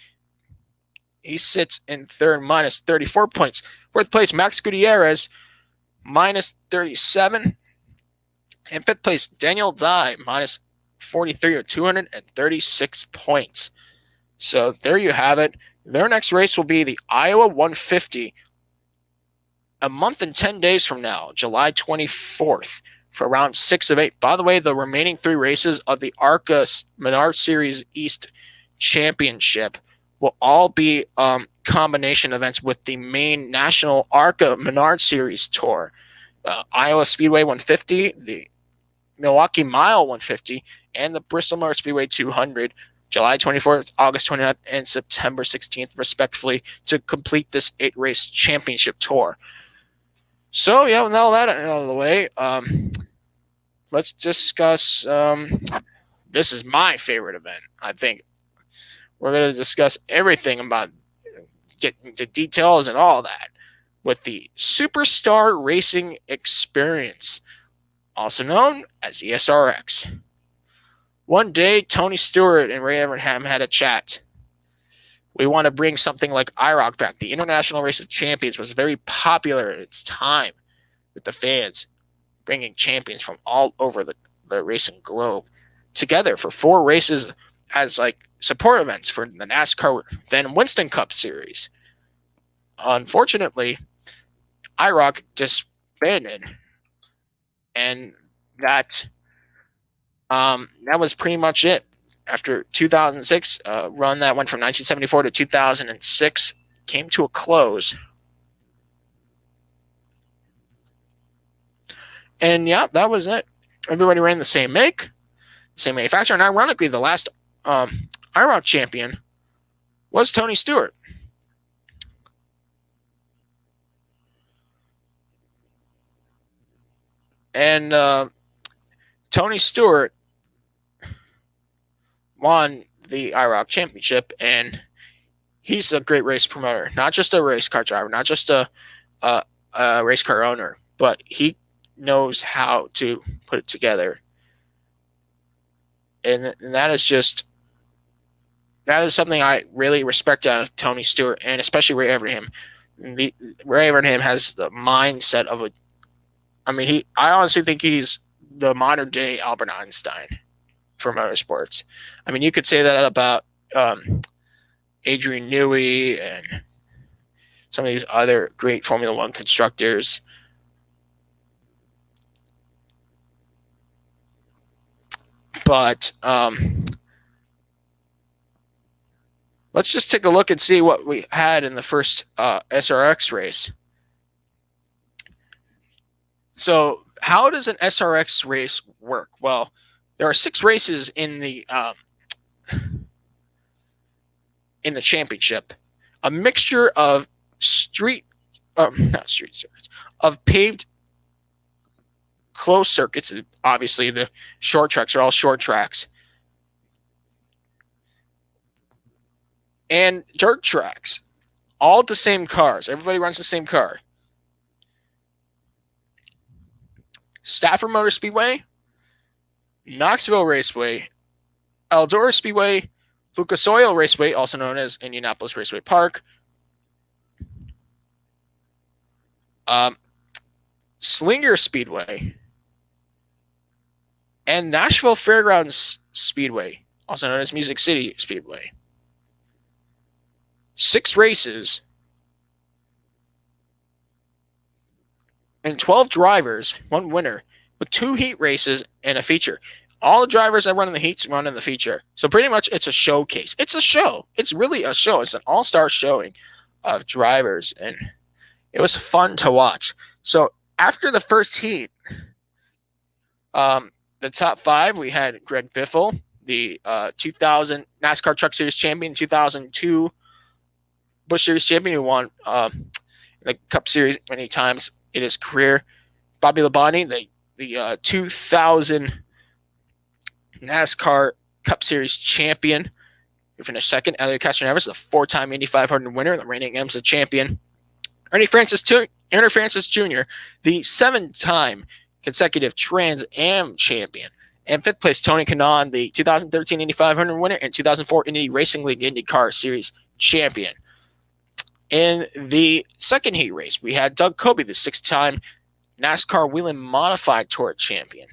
He sits in 3rd, minus 34 points. 4th place, Max Gutierrez, minus 37. And 5th place, Daniel Dye, minus 43 with 236 points. So there you have it. Their next race will be the Iowa 150 a month and 10 days from now, July 24th. For round 6 of 8. By the way, the remaining 3 races of the ARCA Menard Series East Championship will all be combination events with the main national ARCA Menard Series Tour. Iowa Speedway 150, the Milwaukee Mile 150, and the Bristol Motor Speedway 200, July 24th, August 29th, and September 16th, respectively, to complete this 8-race championship tour. So, yeah, with all that out of the way, let's discuss, this is my favorite event, I think. We're going to discuss everything about getting to details and all that with the Superstar Racing Experience, also known as ESRX. One day, Tony Stewart and Ray Evernham had a chat. We want to bring something like IROC back. The International Race of Champions was very popular at its time with the fans, bringing champions from all over the racing globe together for 4 races as like support events for the NASCAR then Winston Cup Series. Unfortunately, IROC disbanded, and that was pretty much it. After 2006, run that went from 1974 to 2006 came to a close. And yeah, that was it. Everybody ran the same make, same manufacturer. And ironically, the last IROC champion was Tony Stewart. And Tony Stewart won the IROC championship, and he's a great race promoter, not just a race car driver, not just a race car owner, but he knows how to put it together. And that is something I really respect out of Tony Stewart, and especially Ray Evernham. Ray Evernham has the mindset of I mean, I honestly think he's the modern day Albert Einstein for motorsports. I mean, you could say that about Adrian Newey and some of these other great Formula One constructors. But let's just take a look and see what we had in the first SRX race. So how does an SRX race work? Well, there are 6 races in the championship, a mixture of not street circuits, of paved closed circuits. Obviously, the short tracks are all short tracks, and dirt tracks, all the same cars. Everybody runs the same car. Stafford Motor Speedway, Knoxville Raceway, Eldora Speedway, Lucas Oil Raceway, also known as Indianapolis Raceway Park, Slinger Speedway, and Nashville Fairgrounds Speedway, also known as Music City Speedway. 6 races and 12 drivers, 1 winner, with 2 heat races and a feature. All the drivers that run in the heats run in the feature. So pretty much it's a showcase. It's a show. It's really a show. It's an all-star showing of drivers, and it was fun to watch. So after the first heat, the top 5, we had Greg Biffle, the 2000 NASCAR Truck Series champion, 2002 Busch Series champion, who won the Cup Series many times in his career. Bobby Labonte, the 2000 NASCAR Cup Series champion, who finished second. Elio Castroneves, the 4-time Indy 500 winner, the reigning IMSA champion. Ernie Francis Jr., the 7-time consecutive Trans Am champion. And 5th place, Tony Kanaan, the 2013 Indy 500 winner and 2004 Indy Racing League IndyCar Series champion. In the second heat race, we had Doug Coby, the 6-time NASCAR Whelen Modified Tour champion.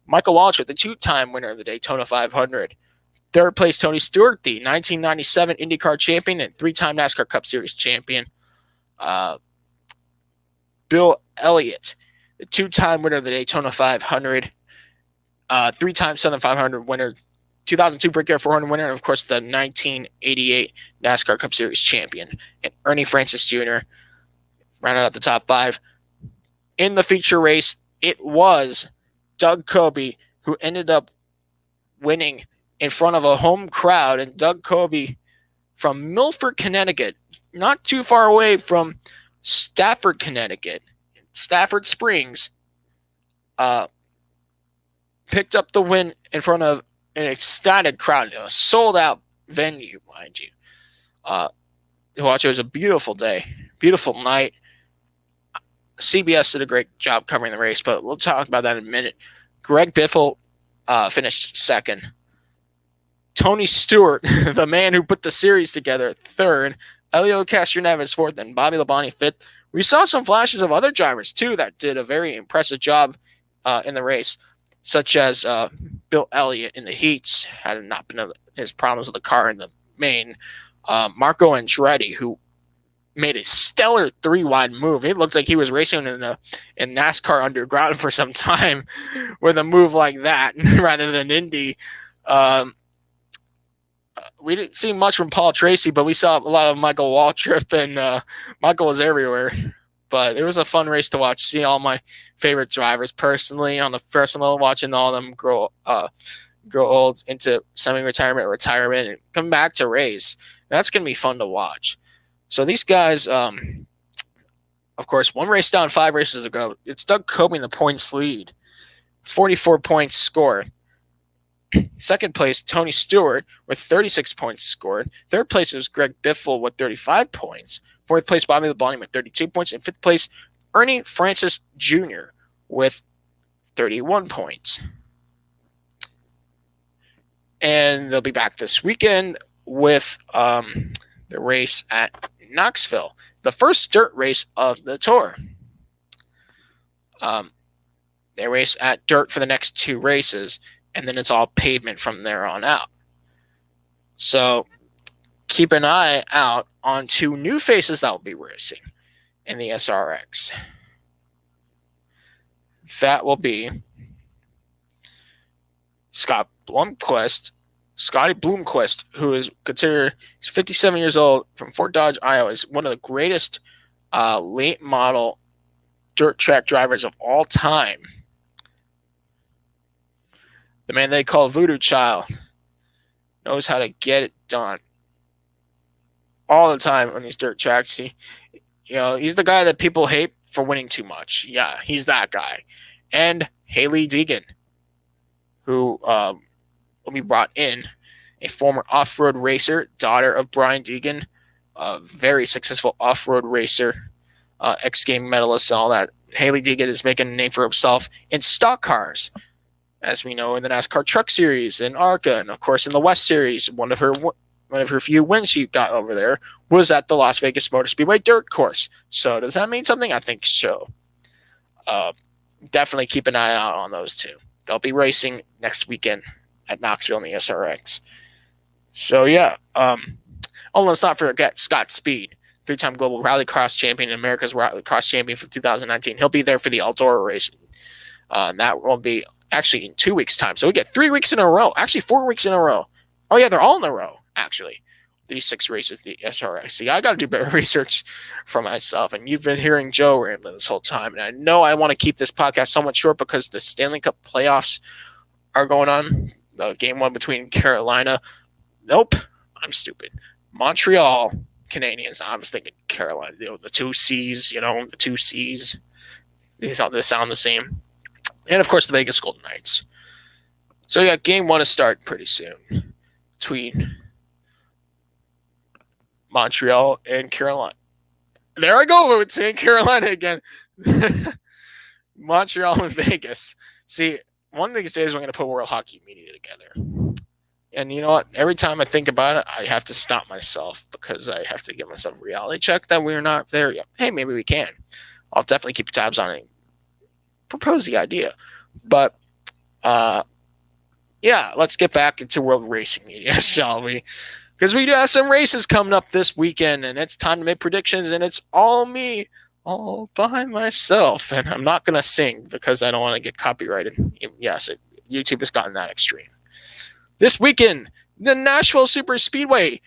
Michael Waltrip, the 2-time winner of the Daytona 500. 3rd place, Tony Stewart, the 1997 IndyCar champion and 3-time NASCAR Cup Series champion. Bill Elliott, the 2-time winner of the Daytona 500, 3-time Southern 500 winner, 2002 Brickyard 400 winner, and of course the 1988 NASCAR Cup Series champion. And Ernie Francis Jr. rounded out the top 5. In the feature race, it was Doug Coby who ended up winning in front of a home crowd. And Doug Coby from Milford, Connecticut, not too far away from Stafford, Connecticut, Stafford Springs, picked up the win in front of an ecstatic crowd, a sold-out venue, mind you. Watch, it was a beautiful day, beautiful night. CBS did a great job covering the race, but we'll talk about that in a minute. Greg Biffle finished second. Tony Stewart, the man who put the series together, third. Elio Castroneves, fourth, and Bobby Labonte, fifth. We saw some flashes of other drivers, too, that did a very impressive job in the race, such as Bill Elliott in the heats, had not been his problems with the car in the main. Marco Andretti, who made a stellar 3-wide move. It looked like he was racing in NASCAR Underground for some time with a move like that rather than Indy. We didn't see much from Paul Tracy, but we saw a lot of Michael Waltrip, and Michael was everywhere. But it was a fun race to watch. See all my favorite drivers personally on the personal, watching all of them grow old into semi-retirement, retirement, and come back to race. That's going to be fun to watch. So these guys, of course, one race down 5 races ago, it's Doug Coby in the points lead, 44 points scored. Second place, Tony Stewart with 36 points scored. Third place was Greg Biffle with 35 points. Fourth place, Bobby Labonte with 32 points. And fifth place, Ernie Francis Jr. with 31 points. And they'll be back this weekend with the race at Knoxville, the first dirt race of the tour. They race at dirt for the next 2 races, and then it's all pavement from there on out. So keep an eye out on 2 new faces that will be racing in the SRX. That will be Scotty Bloomquist, who is considered, he's 57 years old, from Fort Dodge, Iowa. He's one of the greatest late model dirt track drivers of all time. The man they call Voodoo Child knows how to get it done all the time on these dirt tracks. He's the guy that people hate for winning too much. Yeah, he's that guy. And Hailie Deegan, who will be brought in, a former off-road racer, daughter of Brian Deegan, a very successful off-road racer, X-Game medalist and all that. Hailie Deegan is making a name for himself in stock cars, as we know, in the NASCAR Truck Series, in ARCA, and of course in the West Series. One of her few wins she got over there was at the Las Vegas Motor Speedway dirt course. So does that mean something? I think so. Definitely keep an eye out on those 2. They'll be racing next weekend at Knoxville in the SRX. So yeah. Let's not forget Scott Speed, 3-time global rallycross champion and America's rallycross champion for 2019. He'll be there for the Eldora race. That will be actually in 2 weeks' time. So we get 3 weeks in a row. Actually, 4 weeks in a row. Oh yeah, they're all in a row, actually. These 6 races, the SRX. See, I got to do better research for myself. And you've been hearing Joe rambling this whole time. And I know I want to keep this podcast somewhat short because the Stanley Cup playoffs are going on. The game 1 between Carolina. Nope, I'm stupid. Montreal Canadiens. I was thinking Carolina. The 2 C's, the 2 C's. They sound the same. And of course, the Vegas Golden Knights. So yeah, game 1 is starting pretty soon between Montreal and Carolina. There I go with saying Carolina again. Montreal and Vegas. See, one of these days we're going to put World Hockey Media together. And you know what? Every time I think about it, I have to stop myself because I have to give myself a reality check that we're not there yet. Hey, maybe we can. I'll definitely keep tabs on it. Propose the idea. But, yeah, let's get back into World Racing Media, shall we? Because we do have some races coming up this weekend, and it's time to make predictions, and it's all me, all by myself. And I'm not going to sing because I don't want to get copyrighted. Yes, YouTube has gotten that extreme. This weekend, the Nashville Superspeedway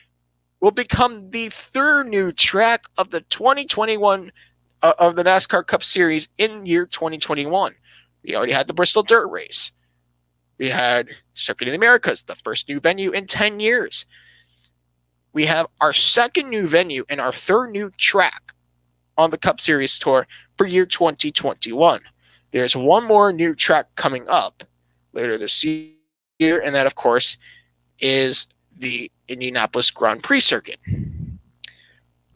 will become the 3rd new track of the 2021 of the NASCAR Cup Series in year 2021. We already had the Bristol Dirt Race. We had Circuit of the Americas, the first new venue in 10 years. We have our 2nd new venue and our 3rd new track on the Cup Series Tour for year 2021. There's one more new track coming up later this year, and that, of course, is the Indianapolis Grand Prix circuit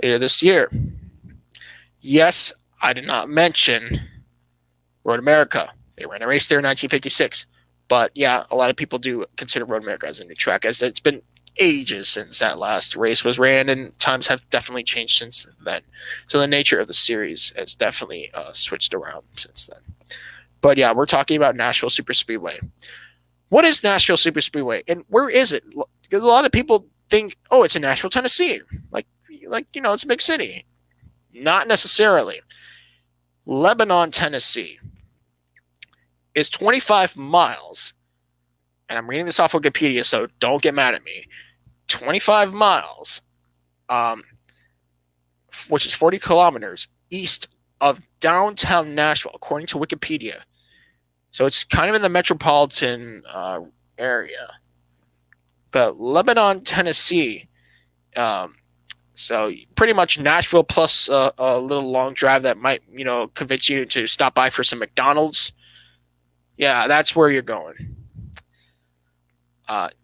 later this year. Yes, I did not mention Road America. They ran a race there in 1956. But yeah, a lot of people do consider Road America as a new track, as it's been ages since that last race was ran, and times have definitely changed since then. So the nature of the series has definitely switched around since then. But yeah, we're talking about Nashville Superspeedway. What is Nashville Superspeedway, and where is it? Because a lot of people think, oh, it's in Nashville, Tennessee. Like it's a big city. Not necessarily. Lebanon, Tennessee is 25 miles, and I'm reading this off Wikipedia, so don't get mad at me. 25 miles, which is 40 kilometers east of downtown Nashville, according to Wikipedia. So it's kind of in the metropolitan area. But Lebanon, Tennessee, so pretty much Nashville plus a little long drive that might, convince you to stop by for some McDonald's. Yeah, that's where you're going.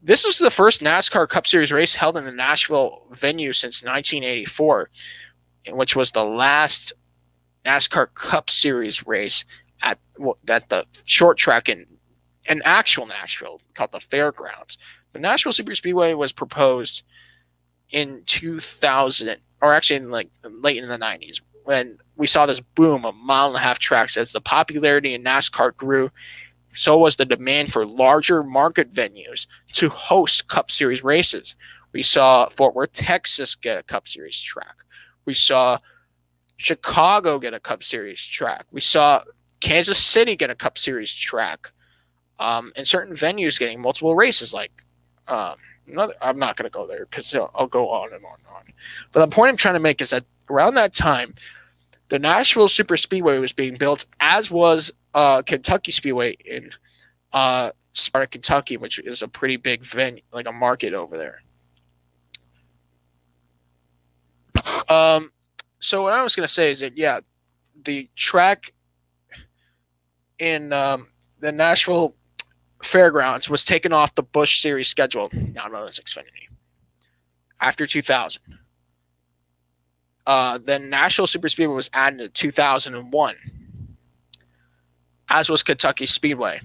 This was the first NASCAR Cup Series race held in the Nashville venue since 1984, which was the last NASCAR Cup Series race at the short track in actual Nashville called the Fairgrounds. The Nashville Superspeedway was proposed in 2000, or actually in late in the 90s, when we saw this boom of mile-and-a-half tracks. As the popularity in NASCAR grew, so was the demand for larger market venues to host Cup Series races. We saw Fort Worth, Texas get a Cup Series track. We saw Chicago get a Cup Series track. We saw Kansas City get a Cup Series track. And certain venues getting multiple races. Like, I'm not going to go there because I'll go on and on and on. But the point I'm trying to make is that around that time, the Nashville Superspeedway was being built, as was Kentucky Speedway in Sparta, Kentucky, which is a pretty big venue, like a market over there. So what I was going to say is that, yeah, the track in the Nashville Fairgrounds was taken off the Busch Series schedule, now known as Xfinity, after 2000. Then Nashville Superspeedway was added in 2001, as was Kentucky Speedway.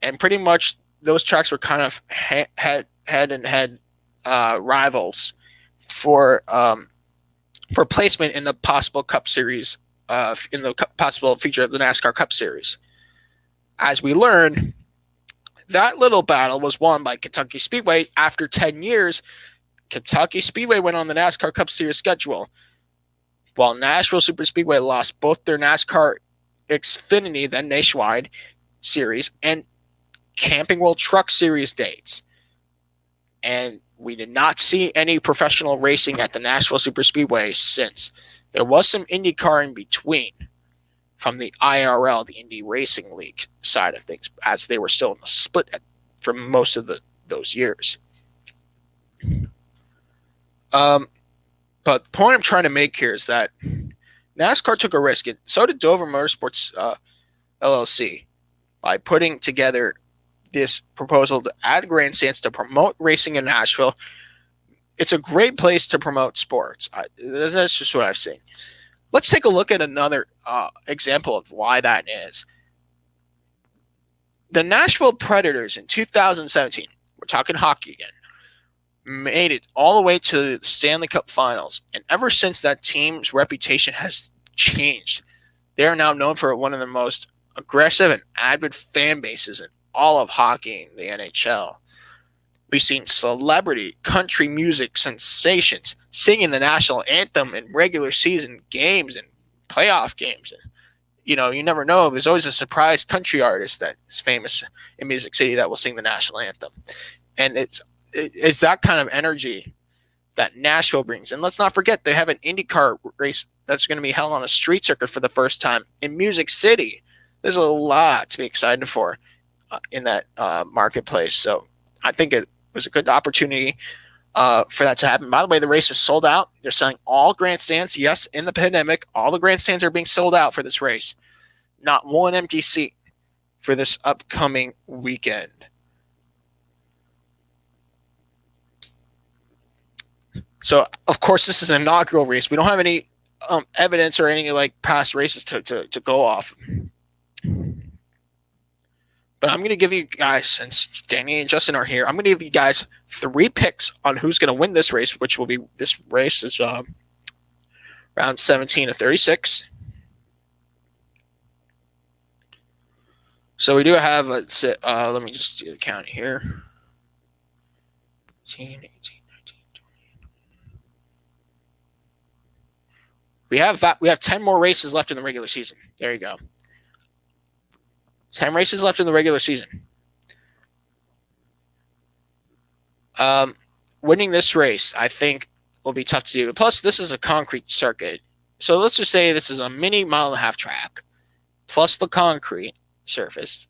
And pretty much those tracks were kind of head-and-head rivals for placement in the possible Cup Series, in the possible feature of the NASCAR Cup Series. As we learned, that little battle was won by Kentucky Speedway. After 10 years, Kentucky Speedway went on the NASCAR Cup Series schedule, while Nashville Superspeedway lost both their NASCAR Xfinity, then Nationwide Series, and Camping World Truck Series dates. And we did not see any professional racing at the Nashville Superspeedway since. There was some IndyCar in between from the IRL, the Indy Racing League side of things, as they were still in the split for most of those years. But the point I'm trying to make here is that NASCAR took a risk, and so did Dover Motorsports LLC, by putting together this proposal to add grandstands to promote racing in Nashville. It's a great place to promote sports. That's just what I've seen. Let's take a look at another example of why that is. The Nashville Predators in 2017, we're talking hockey again, made it all the way to the Stanley Cup Finals. And ever since, that team's reputation has changed. They are now known for one of the most aggressive and avid fan bases in all of hockey in the NHL. We've seen celebrity country music sensations singing the national anthem in regular season games and playoff games. And, you never know. There's always a surprise country artist that is famous in Music City that will sing the national anthem. And it's that kind of energy that Nashville brings. And let's not forget, they have an IndyCar race that's going to be held on a street circuit for the first time in Music City. There's a lot to be excited for in that marketplace. So I think it was a good opportunity for that to happen. By the way, the race is sold out. They're selling all grandstands. Yes, in the pandemic, all the grandstands are being sold out for this race. Not one empty seat for this upcoming weekend. So, of course, this is an inaugural race. We don't have any evidence or any past races to go off. But I'm going to give you guys, since Danny and Justin are here, I'm going to give you guys 3 picks on who's going to win this race, which will be, this race is round 17 to 36. So we do have, let me just do the count here. 18, 19, 20. We have 10 more races left in the regular season. There you go. 10 races left in the regular season. Winning this race, I think, will be tough to do. Plus, this is a concrete circuit. So let's just say this is a mini mile-and-a-half track, plus the concrete surface.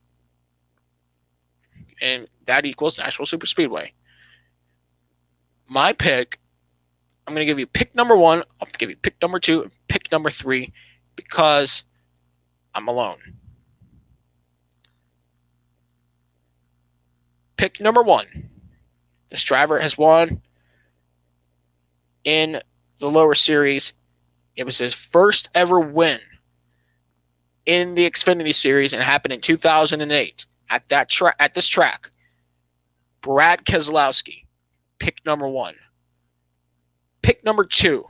And that equals Nashville Superspeedway. My pick, I'm going to give you pick number 1, I'll give you pick number 2, and pick number 3, because I'm alone. Pick number 1. This driver has won in the lower series. It was his first ever win in the Xfinity series, and it happened in 2008 at this track. Brad Keselowski, pick number 1. Pick number 2.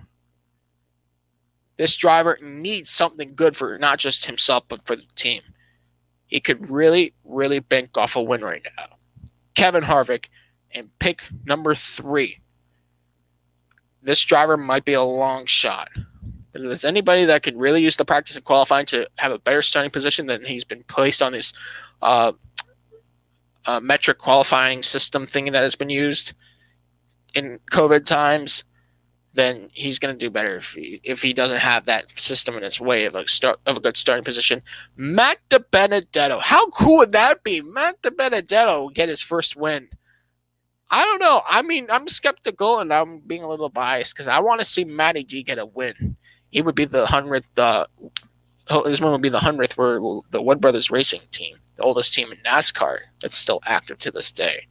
This driver needs something good for not just himself, but for the team. He could really, really bank off a win right now. Kevin Harvick and pick number 3. This driver might be a long shot. But if there's anybody that could really use the practice and qualifying to have a better starting position than he's been placed on this metric qualifying system thing that has been used in COVID times, then he's going to do better if he doesn't have that system in his way of a good starting position. Matt DiBenedetto. How cool would that be? Matt DiBenedetto will get his first win. I don't know. I mean, I'm skeptical and I'm being a little biased because I want to see Matty D get a win. He would be the 100th. His win would be the 100th for the Wood Brothers Racing team, the oldest team in NASCAR that's still active to this day.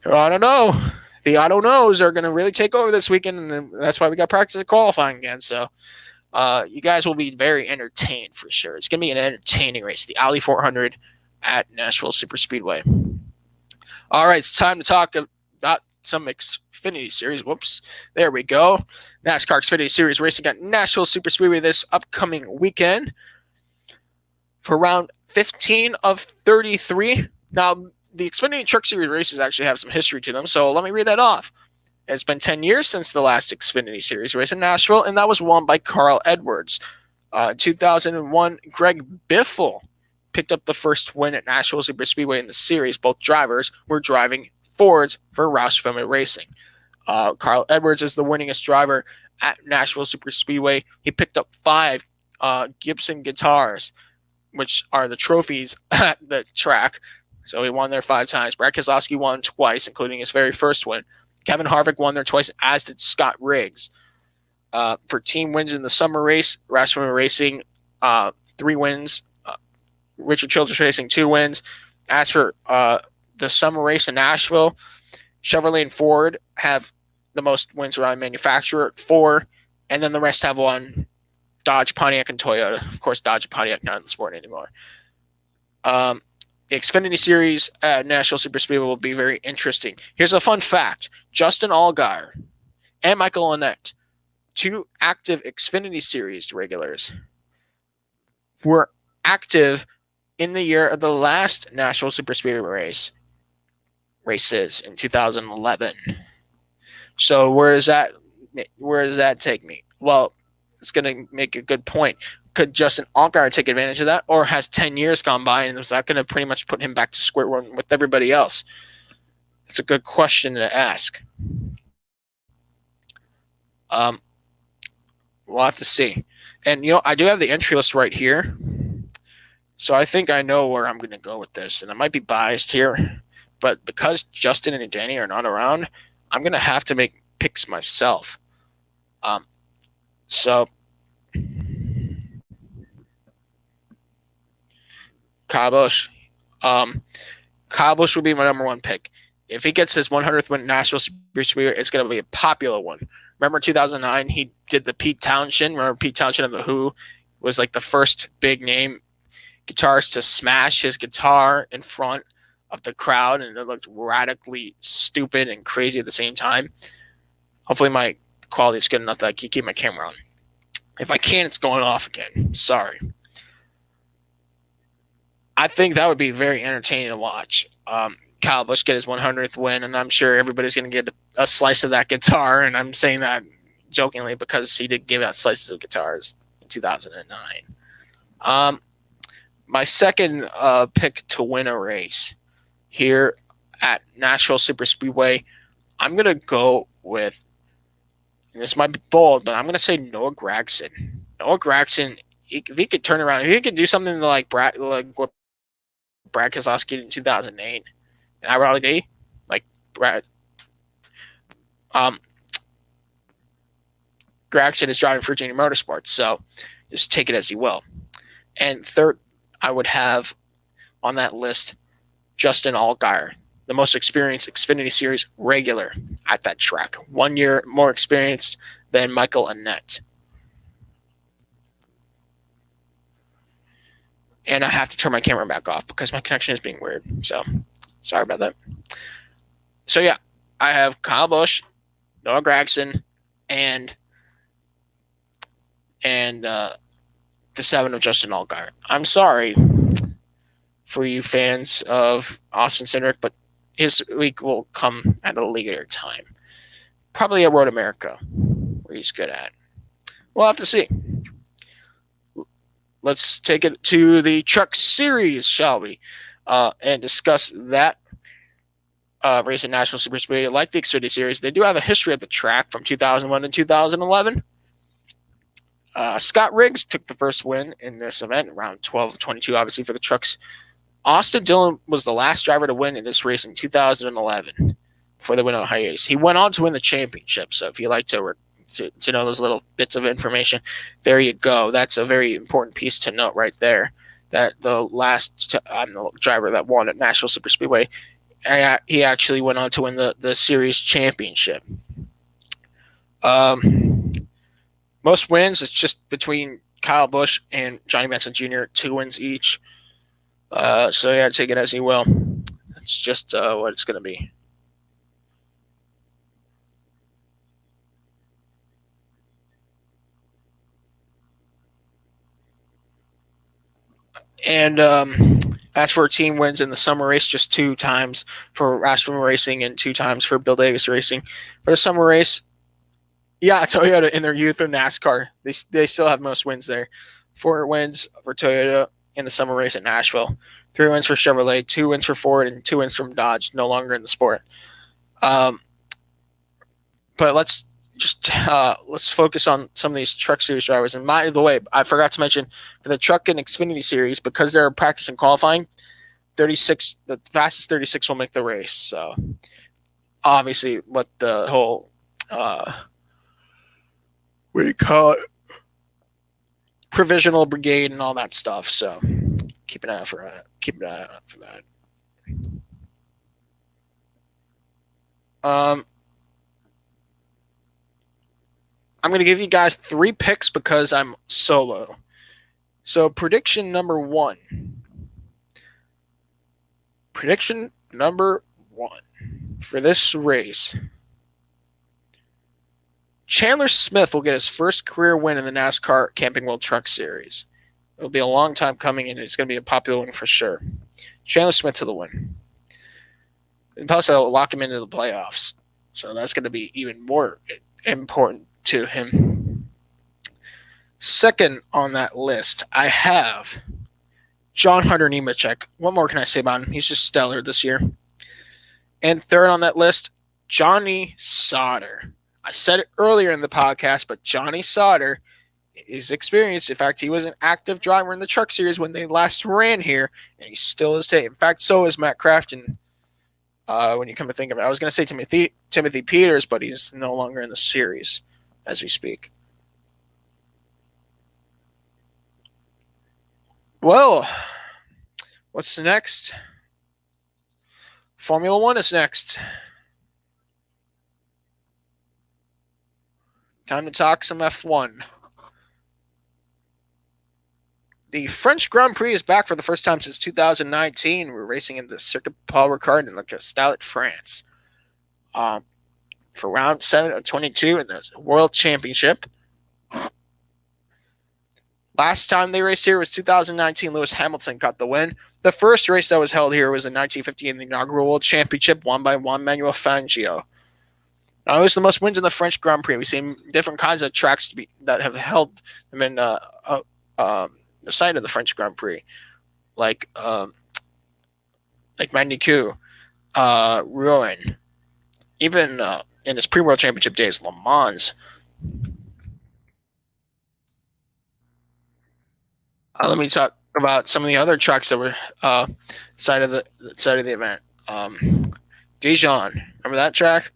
I don't know. The I don't knows are going to really take over this weekend, and that's why we got practice and qualifying again. So you guys will be very entertained for sure. It's going to be an entertaining race, the Alley 400 at Nashville Superspeedway. All right, it's time to talk about some Xfinity Series. Whoops, there we go. NASCAR Xfinity Series racing at Nashville Superspeedway this upcoming weekend for round 15 of 33. Now, the Xfinity Truck Series races actually have some history to them, so let me read that off. It's been 10 years since the last Xfinity Series race in Nashville, and that was won by Carl Edwards. 2001, Greg Biffle picked up the first win at Nashville Superspeedway in the series. Both drivers were driving Fords for Roush Fenway Racing. Carl Edwards is the winningest driver at Nashville Superspeedway. He picked up 5 Gibson guitars, which are the trophies at the track. So he won there 5 times. Brad Keselowski won twice, including his very first win. Kevin Harvick won there twice, as did Scott Riggs. For team wins in the summer race, Roush Fenway Racing, 3 wins. Richard Childress Racing, 2 wins. As for the summer race in Nashville, Chevrolet and Ford have the most wins around manufacturer at 4, and then the rest have 1. Dodge, Pontiac, and Toyota. Of course, Dodge and Pontiac not in the sport anymore. The Xfinity Series at Nashville Superspeedway will be very interesting. Here's a fun fact. Justin Allgaier and Michael Annett, 2 active Xfinity Series regulars, were active in the year of the last Nashville Superspeedway races in 2011. So where does that take me? Well, it's going to make a good point. Could Justin Allgaier take advantage of that, or has 10 years gone by and is that going to pretty much put him back to square one with everybody else? It's a good question to ask. We'll have to see. And, I do have the entry list right here. So I think I know where I'm going to go with this. And I might be biased here, but because Justin and Danny are not around, I'm going to have to make picks myself. So Kyle Busch. Kyle Busch would be my number 1 pick. If he gets his 100th win at Nashville Superspeedway, it's going to be a popular one. Remember 2009, he did the Pete Townshend. Remember Pete Townshend of The Who was like the first big name guitarist to smash his guitar in front of the crowd, and it looked radically stupid and crazy at the same time. Hopefully my quality is good enough that I can keep my camera on. If I can't, it's going off again. Sorry. I think that would be very entertaining to watch. Kyle Busch get his 100th win, and I'm sure everybody's going to get a slice of that guitar, and I'm saying that jokingly because he did give out slices of guitars in 2009. My second pick to win a race here at Nashville Superspeedway, I'm going to go with, and this might be bold, but I'm going to say Noah Gragson. Noah Gragson, if he could turn around, if he could do something like what Brad Keselowski did in 2008, and ironically, like Brad, Gragson is driving for Virginia Motorsports, so just take it as you will. And third, I would have on that list Justin Allgaier, the most experienced Xfinity Series regular at that track. 1 year more experienced than Michael Annett. And I have to turn my camera back off because my connection is being weird. So, sorry about that. So, yeah, I have Kyle Busch, Noah Gragson, and and the 7 of Justin Allgaier. I'm sorry for you fans of Austin Cindric, but his week will come at a later time. Probably at Road America, where he's good at. We'll have to see. Let's take it to the Truck Series, shall we? And discuss that race at National Superspeedway. Like the Xfinity Series, they do have a history at the track from 2001 to 2011. Scott Riggs took the first win in this event, around 12-22, obviously, for the trucks. Austin Dillon was the last driver to win in this race in 2011 before they went on a hiatus. He went on to win the championship, so if you like to know those little bits of information, there you go. That's a very important piece to note right there, that the last driver that won at National Superspeedway, he actually went on to win the series championship. Most wins, it's just between Kyle Busch and Johnny Benson Jr., 2 wins each. So yeah, take it as you will. It's just what it's going to be. And as for team wins in the summer race, just 2 times for Rashford Racing and 2 times for Bill Davis Racing. For the summer race, yeah, Toyota in their youth of NASCAR, they still have most wins there. 4 wins for Toyota in the summer race at Nashville. 3 wins for Chevrolet, 2 wins for Ford, and 2 wins from Dodge, no longer in the sport. But let's focus on some of these Truck Series drivers. And by the way, I forgot to mention for the Truck and Xfinity Series, because they're practicing qualifying, the fastest 36 will make the race. So obviously, what the whole what do you call it? Provisional brigade and all that stuff. So keep an eye out for that. I'm going to give you guys 3 picks because I'm solo. So prediction number 1 for this race. Chandler Smith will get his first career win in the NASCAR Camping World Truck Series. It'll be a long time coming, and it's going to be a popular one for sure. Chandler Smith to the win. And plus, they'll lock him into the playoffs. So that's going to be even more important to him. Second on that list, I have Hunter Nemechek. What more can I say about him? He's just stellar this year. And third on that list, Johnny Sauter. I said it earlier in the podcast, but Johnny Sauter is experienced. In fact, he was an active driver in the Truck Series when they last ran here, and he still is today. In fact, so is Matt Crafton. When you come to think of it, I was going to say Timothy Peters, but he's no longer in the series as we speak. Well, what's next? Formula One is next. Time to talk some F1. The French Grand Prix is back for the first time since 2019. We're racing in the Circuit Paul Ricard in Le Castellet, France. For round 7 of 22 in the World Championship. Last time they raced here was 2019. Lewis Hamilton got the win. The first race that was held here was in 1950 in the inaugural World Championship, won by Juan Manuel Fangio. Now, it was the most wins in the French Grand Prix. We've seen different kinds of tracks that have held them in the site of the French Grand Prix, like Magny-Cours, Rouen, even in his pre-World Championship days, Le Mans. Let me talk about some of the other tracks that were side of the event. Dijon, remember that track?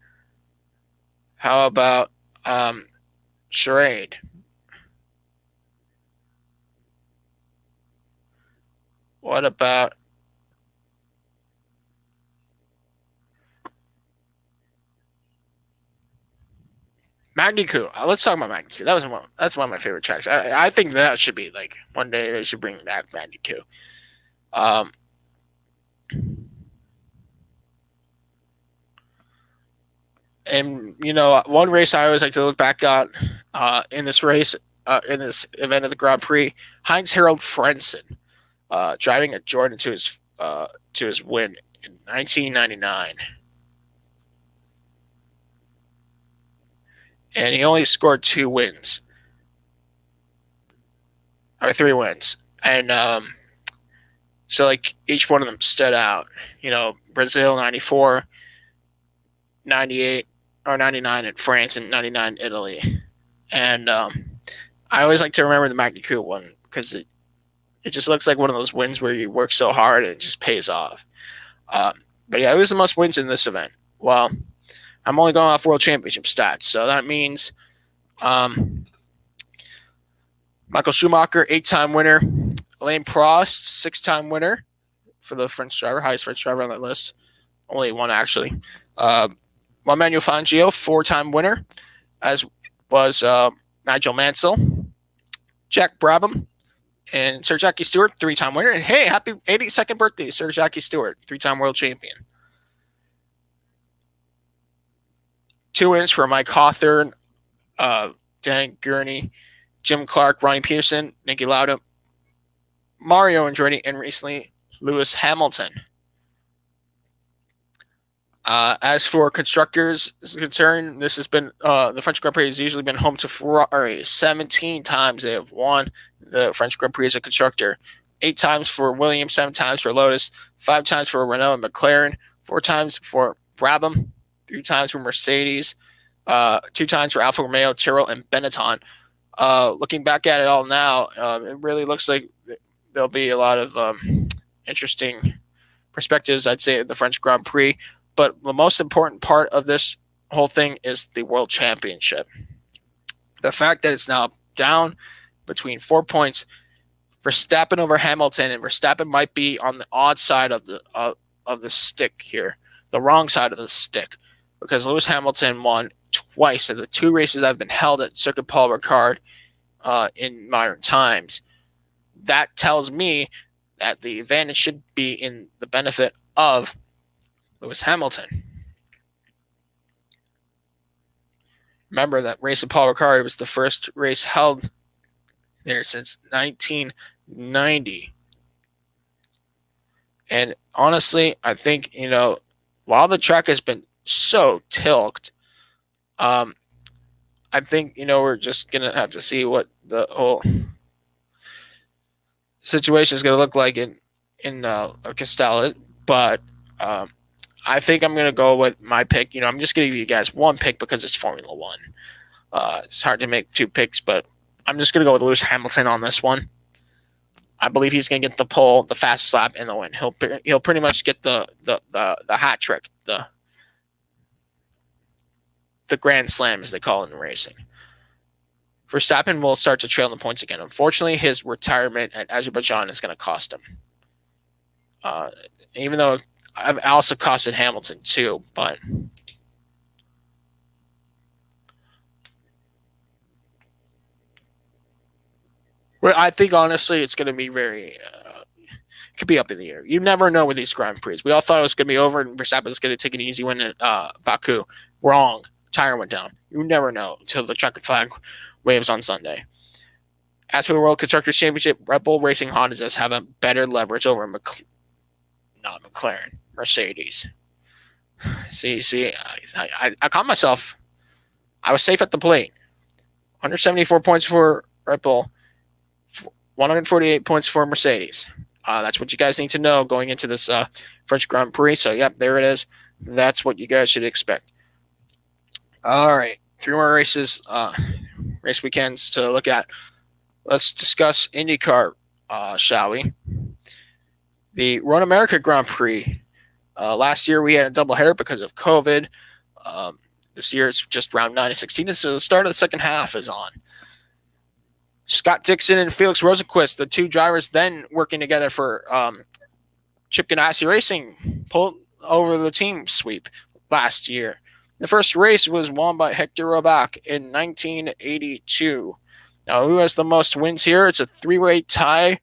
How about Charade? What about Magny-Cours? Let's talk about Magny-Cours. That's one of my favorite tracks. I think that should be like one day they should bring back Magny-Cours. And one race I always like to look back on in this race in this event of the Grand Prix, Heinz Harald Frentzen, driving a Jordan to his win in 1999. And he only scored 2 wins. Or 3 wins. And so like each one of them stood out. You know, Brazil 94, 98 or 99 in France, and 99 in Italy. And I always like to remember the Magnussen one because it just looks like one of those wins where you work so hard and it just pays off. But yeah, it was the most wins in this event. Well, I'm only going off World Championship stats, so that means Michael Schumacher, 8-time winner. Alain Prost, 6-time winner for the French driver, highest French driver on that list. Only one, actually. Manuel Fangio, 4-time winner, as was Nigel Mansell. Jack Brabham and Sir Jackie Stewart, 3-time winner. And hey, happy 82nd birthday, Sir Jackie Stewart, 3-time world champion. 2 wins for Mike Hawthorne, Dan Gurney, Jim Clark, Ronnie Peterson, Niki Lauda, Mario Andretti, and recently Lewis Hamilton. As for constructors is concerned, this has been the French Grand Prix has usually been home to Ferrari. 17 times they have won the French Grand Prix as a constructor. 8 times for Williams, 7 times for Lotus, 5 times for Renault and McLaren, 4 times for Brabham, 3 times for Mercedes, 2 times for Alfa Romeo, Tyrrell, and Benetton. Looking back at it all now, it really looks like there'll be a lot of interesting perspectives, I'd say, in the French Grand Prix. But the most important part of this whole thing is the World Championship. The fact that it's now down between 4 points, Verstappen over Hamilton, and Verstappen might be on the odd side of the stick here, the wrong side of the stick, because Lewis Hamilton won twice of the 2 races that have been held at Circuit Paul Ricard in modern times. That tells me that the advantage should be in the benefit of Lewis Hamilton. Remember that race at Paul Ricard was the first race held there since 1990. And honestly, I think, while the track has been so tilted, I think, we're just going to have to see what the whole situation is going to look like in Castella. But I think I'm going to go with my pick. I'm just going to give you guys one pick because it's Formula One. It's hard to make 2 picks, but I'm just going to go with Lewis Hamilton on this one. I believe he's going to get the pole, the fastest lap, and the win. He'll pretty much get the hat trick, the grand slam, as they call it in racing. Verstappen will start to trail in the points again. Unfortunately, his retirement at Azerbaijan is going to cost him. Even though I've also costed Hamilton too, but I think honestly it's going to be very it could be up in the air. You never know with these Grand Prix. We all thought it was going to be over and Verstappen was going to take an easy win at Baku. Wrong. Tire went down. You never know until the checkered flag waves on Sunday. As for the World Constructors' Championship, Red Bull Racing Honda does have a better leverage over not McLaren, Mercedes. See, I caught myself. I was safe at the plate. 174 points for Red Bull, 148 points for Mercedes. That's what you guys need to know going into this French Grand Prix. So, yep, there it is. That's what you guys should expect. All right, 3 more races, race weekends to look at. Let's discuss IndyCar, shall we? The Road America Grand Prix. Last year we had a doubleheader because of COVID. This year it's just round 9 and 16, so the start of the second half is on. Scott Dixon and Felix Rosenqvist, the 2 drivers then working together for Chip Ganassi Racing, pulled over the team sweep last year. The first race was won by Hector Roback in 1982. Now, who has the most wins here? It's a 3-way tie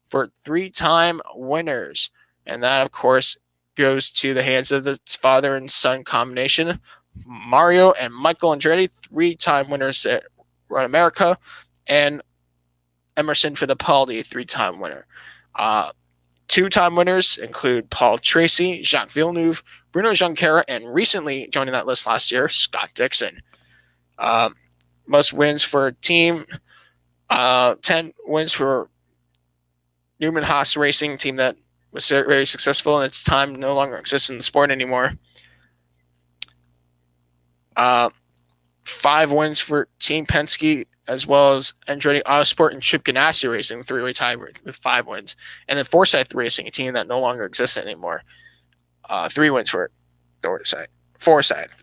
for 3-time winners. And that, of course, goes to the hands of the father and son combination, Mario and Michael Andretti, 3-time winners at Road America. and Emerson Fittipaldi, 3-time winner. 2-time winners include Paul Tracy, Jacques Villeneuve, Bruno Junqueira, and recently joining that list last year, Scott Dixon. Most wins for a team, 10 wins for Newman Haas Racing, team that was very successful and its time no longer exists in the sport anymore. 5 wins for Team Penske, as well as Andretti Autosport and Chip Ganassi Racing, 3-way tiebreak with 5 wins. And then Forsyth Racing, a team that no longer exists anymore. 3 wins for Forsyth.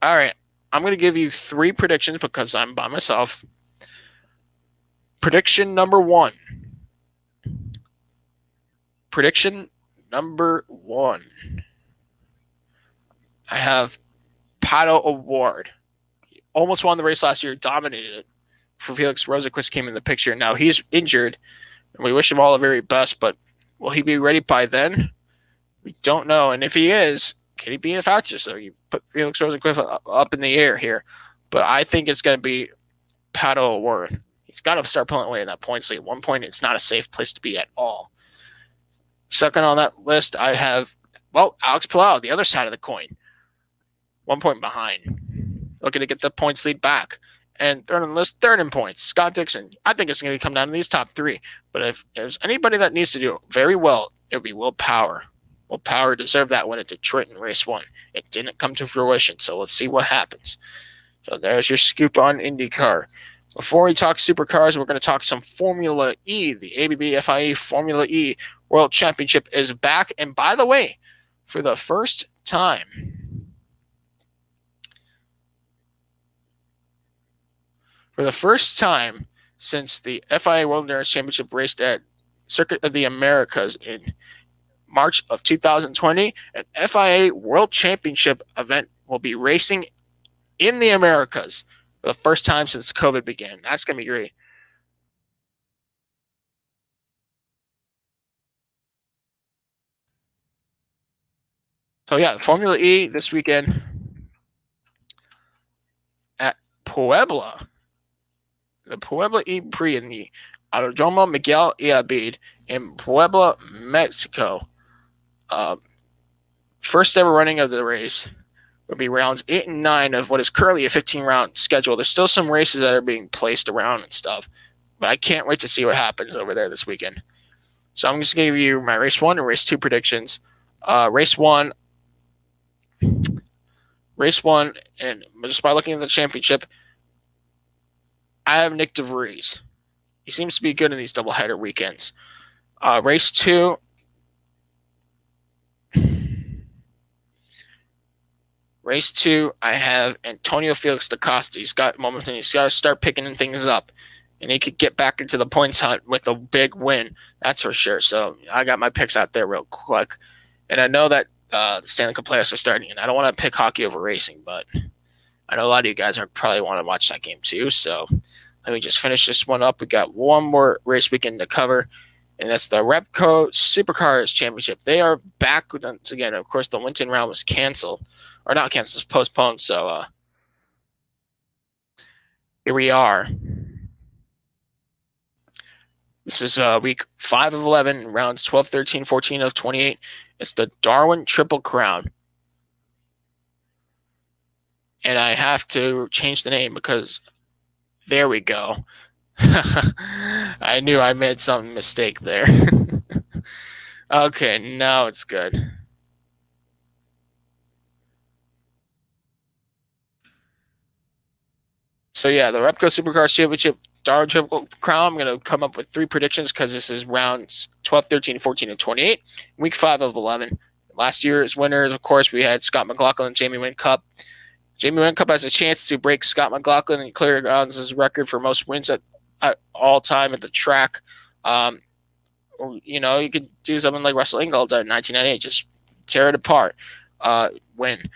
All right, I'm going to give you 3 predictions because I'm by myself. Prediction number 1. I have Pato O'Ward. He almost won the race last year, dominated it. For Felix Rosenqvist came in the picture. Now he's injured, and we wish him all the very best, but will he be ready by then? We don't know. And if he is, can he be a factor? So you put Felix Rosenqvist up in the air here. But I think it's going to be Pato O'Ward. He's got to start pulling away in that points lead. At one point, it's not a safe place to be at all. Second on that list, I have, Alex Palou, the other side of the coin. 1 point behind. Looking to get the points lead back. And third on the list, third in points, Scott Dixon. I think it's going to come down to these top 3. But if there's anybody that needs to do very well, it would be Will Power. Will Power deserved that win at Detroit in race 1. It didn't come to fruition, so let's see what happens. So there's your scoop on IndyCar. Before we talk supercars, we're going to talk some Formula E. The ABB FIA Formula E World Championship is back. And by the way, for the first time, since the FIA World Endurance Championship raced at Circuit of the Americas in March of 2020, an FIA World Championship event will be racing in the Americas for the first time since COVID began. That's going to be great. So yeah, Formula E this weekend at Puebla. The Puebla E Prix in the Autodromo Miguel Iabid in Puebla, Mexico. First ever running of the race will be rounds 8 and 9 of what is currently a 15-round schedule. There's still some races that are being placed around and stuff, but I can't wait to see what happens over there this weekend. So I'm just going to give you my race 1 and race 2 predictions. Race 1, and just by looking at the championship, I have Nick DeVries. He seems to be good in these doubleheader weekends. Race 2, I have Antonio Felix da Costa. He's got moments and he's got to start picking things up. And he could get back into the points hunt with a big win. That's for sure. So I got my picks out there real quick. And I know that the Stanley Cup playoffs are starting. And I don't want to pick hockey over racing, but I know a lot of you guys are probably want to watch that game too. So let me just finish this one up. We got one more race weekend to cover. And that's the Repco Supercars Championship. They are back once again. Of course, the Winton round was canceled. Or not canceled, it was postponed. So here we are. This is week 5 of 11, rounds 12, 13, 14 of 28. It's the Darwin Triple Crown. And I have to change the name because there we go. I knew I made some mistake there. Okay, now it's good. So yeah, the Repco Supercars Championship Darwin Triple Crown. I'm going to come up with 3 predictions because this is rounds 12, 13, 14, and 28. Week 5 of 11. Last year's winners, of course, we had Scott McLaughlin and Jamie Whincup. Jamie Whincup has a chance to break Scott McLaughlin and clear Grounds' record for most wins at all time at the track. Or, you could do something like Russell Ingall did in 1998, just tear it apart. Win.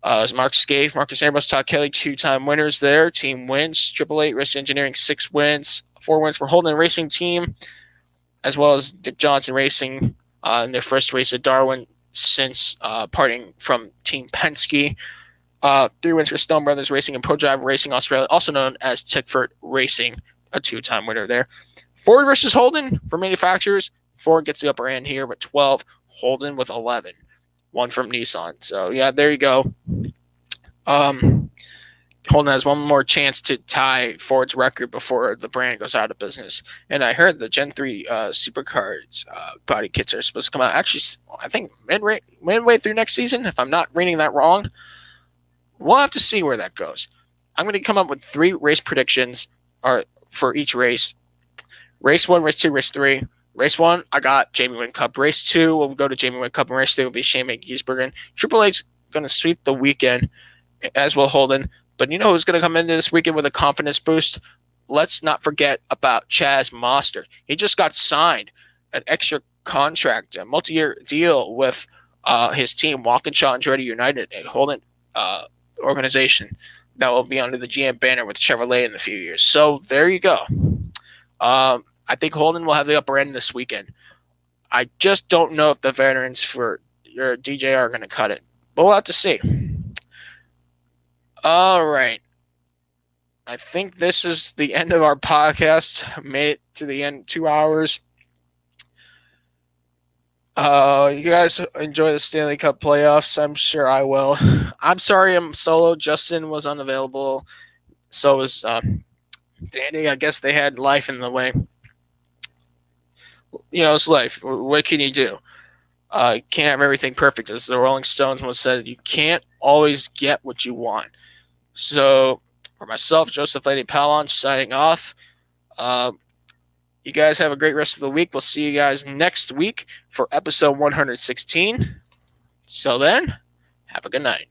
Mark Scaife, Marcus Ambrose, Todd Kelly, 2-time winners there. Team wins. Triple Eight Risk Engineering, 6 wins. 4 wins for Holden Racing Team. as well as Dick Johnson Racing in their first race at Darwin since parting from Team Penske. 3 wins for Stone Brothers Racing and ProDrive Racing Australia, also known as Tickford Racing, a 2-time winner there. Ford versus Holden for manufacturers. Ford gets the upper hand here with 12. Holden with 11. 1 from Nissan. So, yeah, there you go. Holden has one more chance to tie Ford's record before the brand goes out of business. And I heard the Gen 3 supercars body kits are supposed to come out, actually, I think midway through next season, if I'm not reading that wrong. We'll have to see where that goes. I'm going to come up with 3 race predictions for each race. Race 1, Race 2, Race 3. Race 1, I got Jamie Wynn Cup. Race 2 will go to Jamie Wynn Cup, and Race 3 will be Shane McGeesbergen. Triple H's going to sweep the weekend, as will Holden. But you know who's going to come into this weekend with a confidence boost? Let's not forget about Chaz Mostert. He just got signed an extra contract, a multi-year deal with his team, Walkinshaw Andretti United, a Holden organization that will be under the GM banner with Chevrolet in a few years. So there you go. I think Holden will have the upper end this weekend. I just don't know if the veterans for your DJ are going to cut it, but we'll have to see. All right. I think this is the end of our podcast. Made it to the end, 2 hours. You guys enjoy the Stanley Cup playoffs. I'm sure I will. I'm sorry I'm solo. Justin was unavailable. So was Danny. I guess they had life in the way. You know, it's life. What can you do? You can't have everything perfect. As the Rolling Stones once said, you can't always get what you want. So, for myself, Joseph Lady Palon, signing off. You guys have a great rest of the week. We'll see you guys next week for episode 116. So then, have a good night.